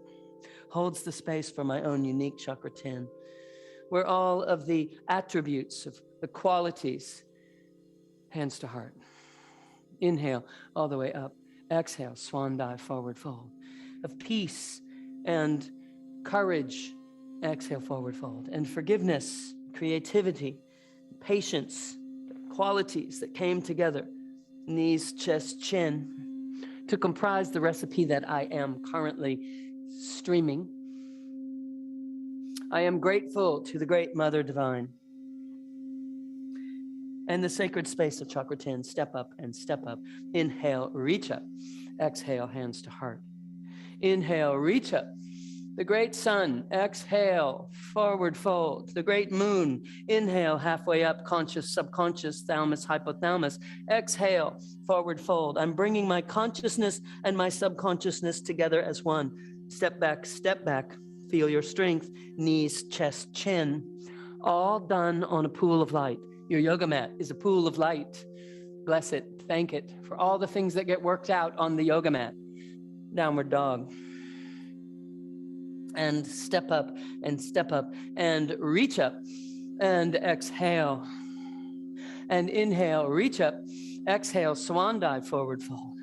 holds the space for my own unique chakra 10, where all of the attributes of the qualities, hands to heart. Inhale all the way up. Exhale, swan dive, forward fold. Of peace and courage, exhale, forward fold. And forgiveness, creativity, patience, qualities that came together. Knees, chest, chin. to comprise the recipe that I am currently streaming. I am grateful to the Great Mother Divine and the sacred space of Chakra 10. Step up and step up. Inhale, reach up. Exhale, hands to heart. Inhale, reach up. The great sun, exhale, forward fold. The great moon, inhale, halfway up, conscious, subconscious, thalamus, hypothalamus. Exhale, forward fold. I'm bringing my consciousness and my subconsciousness together as one. Step back, feel your strength, knees, chest, chin, all done on a pool of light. Your yoga mat is a pool of light. Bless it, thank it for all the things that get worked out on the yoga mat. Downward dog. And step up and reach up and exhale. And inhale, reach up. Exhale, swan dive, forward fold.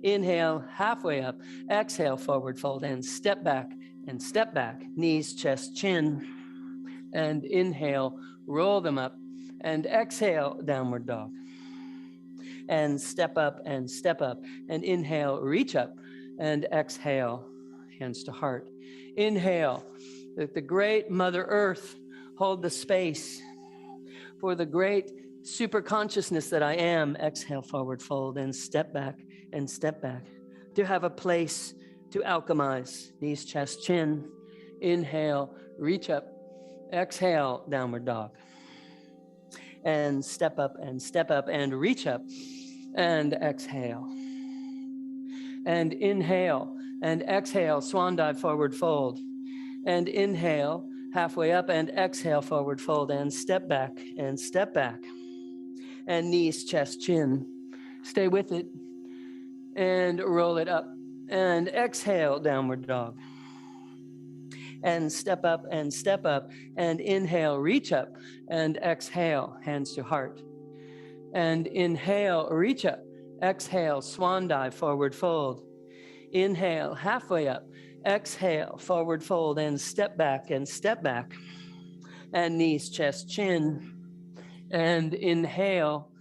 Inhale, halfway up. Exhale, forward fold and step back, knees, chest, chin. And inhale, roll them up. And exhale, downward dog. And step up. And inhale, reach up. And exhale, hands to heart. Inhale, let the great Mother Earth hold the space for the great super consciousness that I am. Exhale, forward fold, and step back, to have a place to alchemize. Knees, chest, chin. Inhale, reach up. Exhale, downward dog. And step up, and reach up, and exhale. And inhale, and exhale, swan dive, forward fold. And inhale, halfway up, and exhale, forward fold, and step back. And knees, chest, chin. Stay with it. And roll it up. And exhale, downward dog. And step up. And inhale, reach up. And exhale, hands to heart. And inhale, reach up. Exhale, swan dive, forward fold. Inhale, halfway up. Exhale, forward fold, and step back. And knees, chest, chin. And inhale,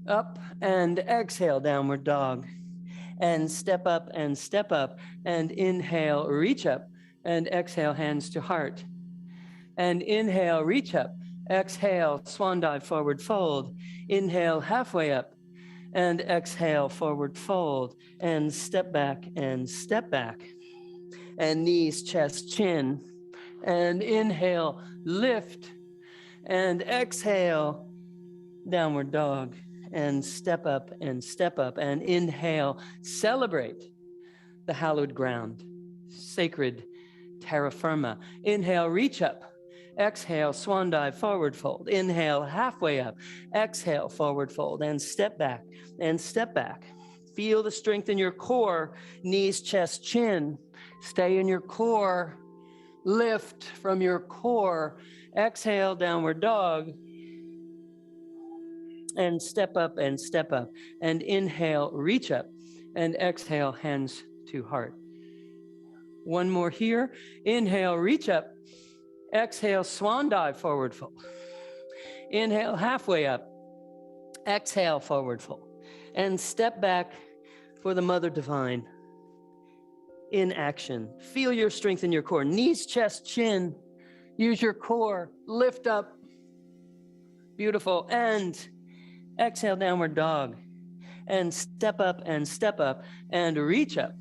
up, and exhale, downward dog. And step up. And inhale, reach up. And exhale, hands to heart. And inhale, reach up. Exhale, swan dive, forward fold. Inhale, halfway up. And exhale, forward fold, and step back. And knees, chest, chin. And inhale, lift. And exhale, downward dog. And step up. And inhale, celebrate the hallowed ground, sacred terra firma. Inhale, reach up. Exhale, swan dive, forward fold. Inhale, halfway up. Exhale, forward fold, and step back. Feel the strength in your core, knees, chest, chin. Stay in your core. Lift from your core. Exhale, downward dog. And step up. And inhale, reach up. And exhale, hands to heart. One more here. Inhale, reach up. Exhale, swan dive, forward fold. Inhale, halfway up. Exhale, forward fold. And step back for the Mother Divine in action. Feel your strength in your core. Knees, chest, chin. Use your core. Lift up. Beautiful. And exhale, downward dog. And step up. And reach up.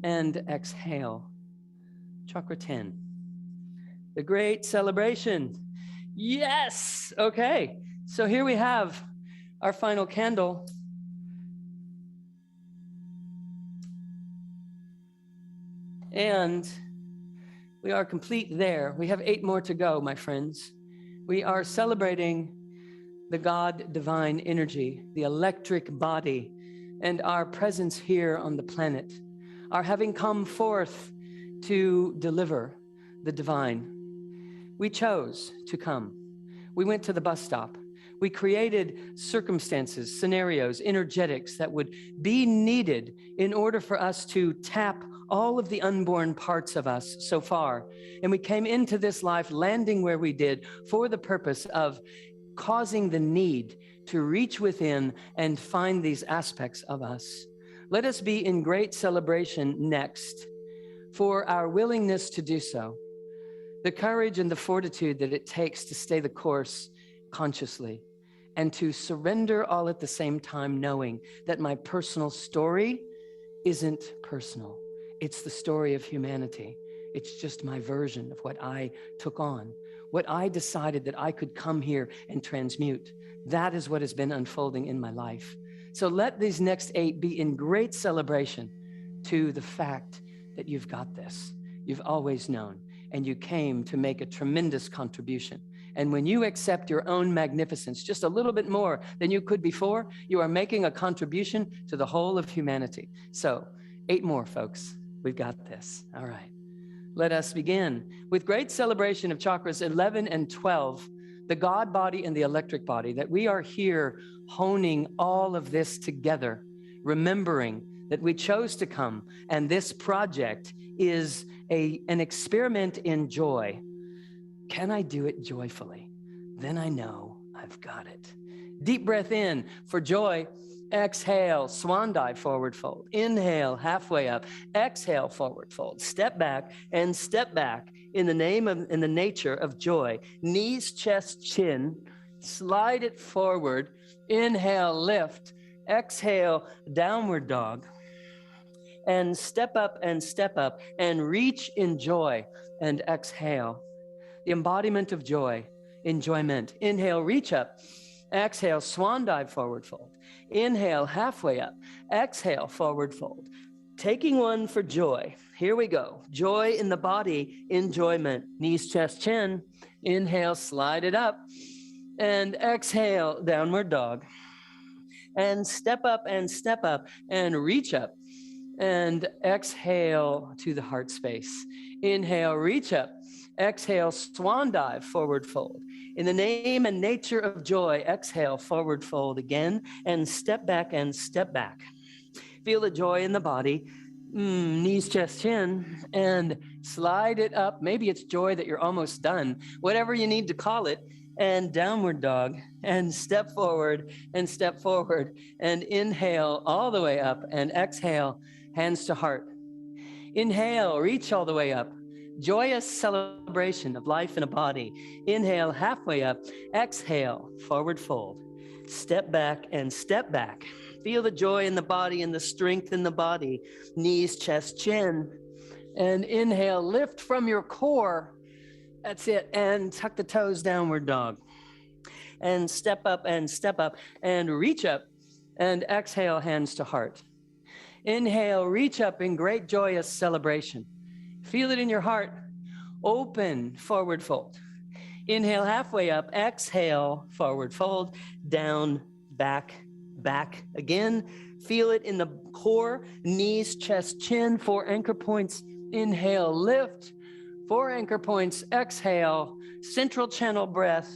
And exhale. Chakra 10. The great celebration. Yes. Okay. So here we have our final candle. And we are complete there. We have 8 more to go, my friends. We are celebrating the God divine energy, the electric body, and our presence here on the planet, our having come forth to deliver the divine. We chose to come. We went to the bus stop. We created circumstances, scenarios, energetics that would be needed in order for us to tap all of the unborn parts of us so far. And we came into this life landing where we did for the purpose of causing the need to reach within and find these aspects of us Let us be in great celebration next for our willingness to do so, the courage and the fortitude that it takes to stay the course consciously, and to surrender all at the same time, knowing that my personal story isn't personal. It's the story of humanity. It's just my version of what I took on, what I decided that I could come here and transmute. That is what has been unfolding in my life. So let these next 8 be in great celebration to the fact that you've got this. You've always known, and you came to make a tremendous contribution. And when you accept your own magnificence just a little bit more than you could before, you are making a contribution to the whole of humanity. So 8 more, folks. We've got this. All right. Let us begin with great celebration of chakras 11 and 12, the God body and the electric body, that we are here honing all of this together, remembering that we chose to come, and this project is an experiment in joy. Can I do it joyfully? Then I know I've got it. Deep breath in for joy. Exhale, swan dive, forward fold. Inhale, halfway up. Exhale, forward fold. Step back and step back in the nature of joy. Knees, chest, chin. Slide it forward. Inhale, lift. Exhale, downward dog. And step up and reach in joy. And exhale. The embodiment of joy, enjoyment. Inhale, reach up. Exhale, swan dive, forward fold. Inhale, halfway up. Exhale, forward fold. Taking one for joy. Here we go. Joy in the body, enjoyment. Knees, chest, chin. Inhale, slide it up. And exhale, downward dog. And step up and reach up. And exhale to the heart space. Inhale, reach up. Exhale, swan dive, forward fold. In the name and nature of joy, exhale, forward fold again, and step back and step back. Feel the joy in the body, knees, chest, chin, and slide it up. Maybe it's joy that you're almost done, whatever you need to call it, and downward dog, and step forward, and inhale all the way up, and exhale, hands to heart. Inhale, reach all the way up. Joyous celebration of life in a body. Inhale, halfway up. Exhale, forward fold. Step back and step back. Feel the joy in the body and the strength in the body. Knees, chest, chin. And inhale, lift from your core. That's it. And tuck the toes, downward dog. And step up and reach up. And exhale, hands to heart. Inhale, reach up in great joyous celebration. Feel it in your heart. Open, forward fold. Inhale, halfway up. Exhale, forward fold. Down, back, back again. Feel it in the core. Knees, chest, chin. 4 anchor points. Inhale, lift. 4 anchor points. Exhale, central channel breath.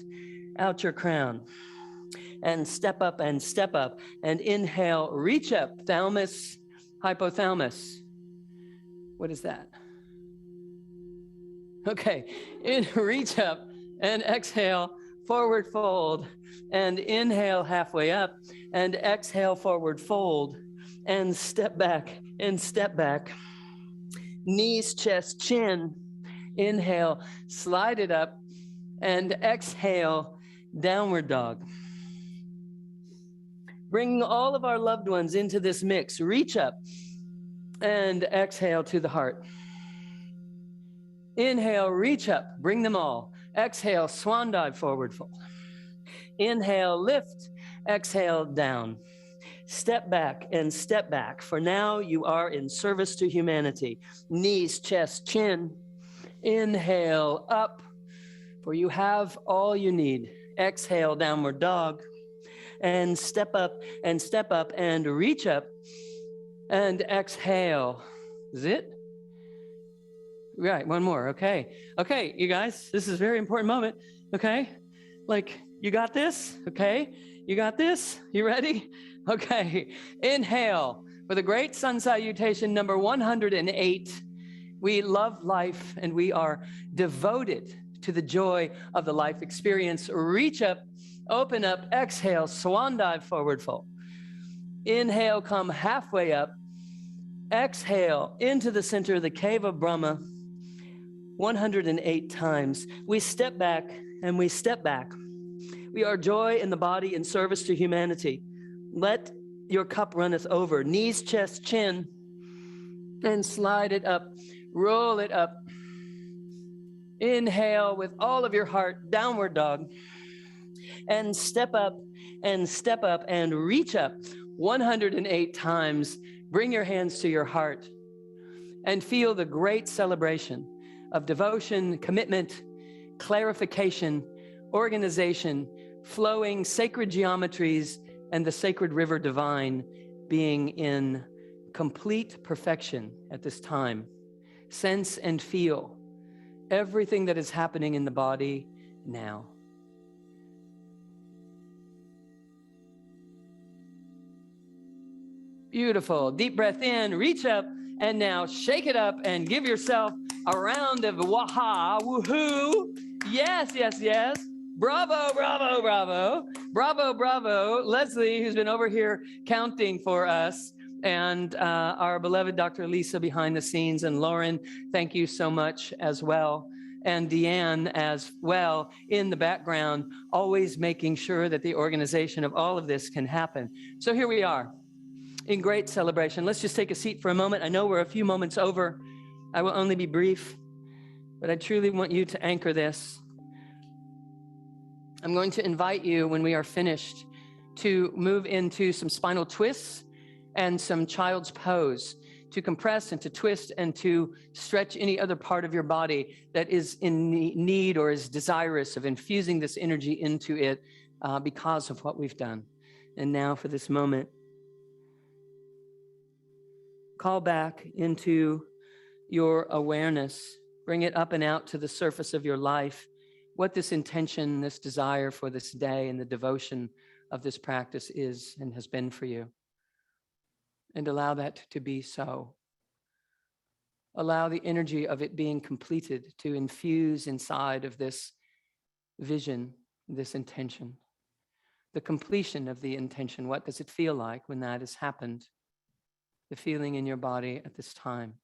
Out your crown. And step up. And inhale, reach up. Thalamus, hypothalamus. What is that? Okay, reach up and exhale, forward fold, and inhale halfway up, and exhale, forward fold, and step back, knees, chest, chin, inhale, slide it up, and exhale, downward dog. Bringing all of our loved ones into this mix, reach up, and exhale to the heart. Inhale, reach up, bring them all. Exhale, swan dive, forward fold. Inhale, lift. Exhale, down. Step back and step back. For now, you are in service to humanity. Knees, chest, chin. Inhale, up, for you have all you need. Exhale, downward dog. And step up and reach up. And exhale. Is it? Right, one more, okay, you guys, this is a very important moment, okay? Like, you got this, okay? You got this? You ready? Okay, inhale for the great Sun Salutation number 108. We love life and we are devoted to the joy of the life experience. Reach up, open up, exhale, swan dive, forward fold. Inhale, come halfway up. Exhale into the center of the cave of Brahma 108 times. We step back and we step back. We are joy in the body in service to humanity. Let your cup runneth over. Knees, chest, chin, and slide it up. Roll it up. Inhale with all of your heart, downward dog. And step up and reach up 108 times. Bring your hands to your heart and feel the great celebration of devotion, commitment, clarification, organization, flowing sacred geometries, and the sacred river divine being in complete perfection at this time. Sense and feel everything that is happening in the body now. Beautiful. Deep breath in, reach up, and now shake it up and give yourself a round of waha, woohoo. Yes, yes, yes. Bravo, bravo, bravo. Bravo, bravo. Leslie, who's been over here counting for us, and our beloved Dr. Lisa behind the scenes, and Lauren, thank you so much as well. And Deanne as well in the background, always making sure that the organization of all of this can happen. So here we are in great celebration. Let's just take a seat for a moment. I know we're a few moments over. I will only be brief, but I truly want you to anchor this. I'm going to invite you, when we are finished, to move into some spinal twists and some child's pose, to compress and to twist and to stretch any other part of your body that is in need or is desirous of infusing this energy into it because of what we've done. And now for this moment, call back into your awareness. Bring it up and out to the surface of your life. What this intention, this desire for this day and the devotion of this practice is and has been for you. And allow that to be so. Allow the energy of it being completed to infuse inside of this vision, this intention. The completion of the intention, what does it feel like when that has happened? The feeling in your body at this time.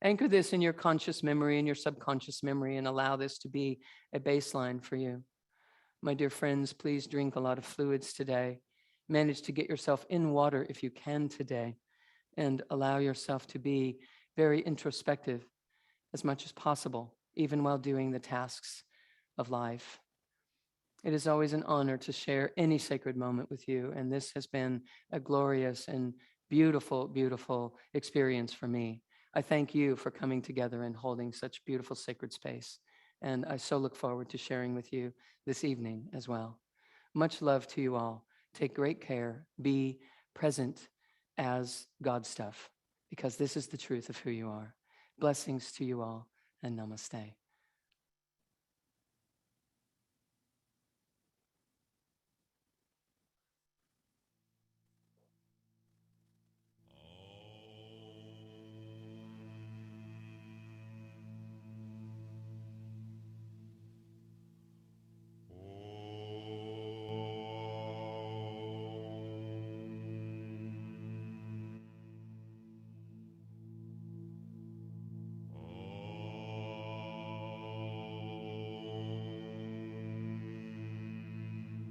Anchor this in your conscious memory and your subconscious memory and allow this to be a baseline for you. My dear friends, please drink a lot of fluids today. Manage to get yourself in water if you can today, and allow yourself to be very introspective as much as possible, even while doing the tasks of life. It is always an honor to share any sacred moment with you, and this has been a glorious and beautiful, beautiful experience for me. I thank you for coming together and holding such beautiful sacred space, and I so look forward to sharing with you this evening as well. Much love to you all. Take great care. Be present as God stuff, because this is the truth of who you are. Blessings to you all, and namaste.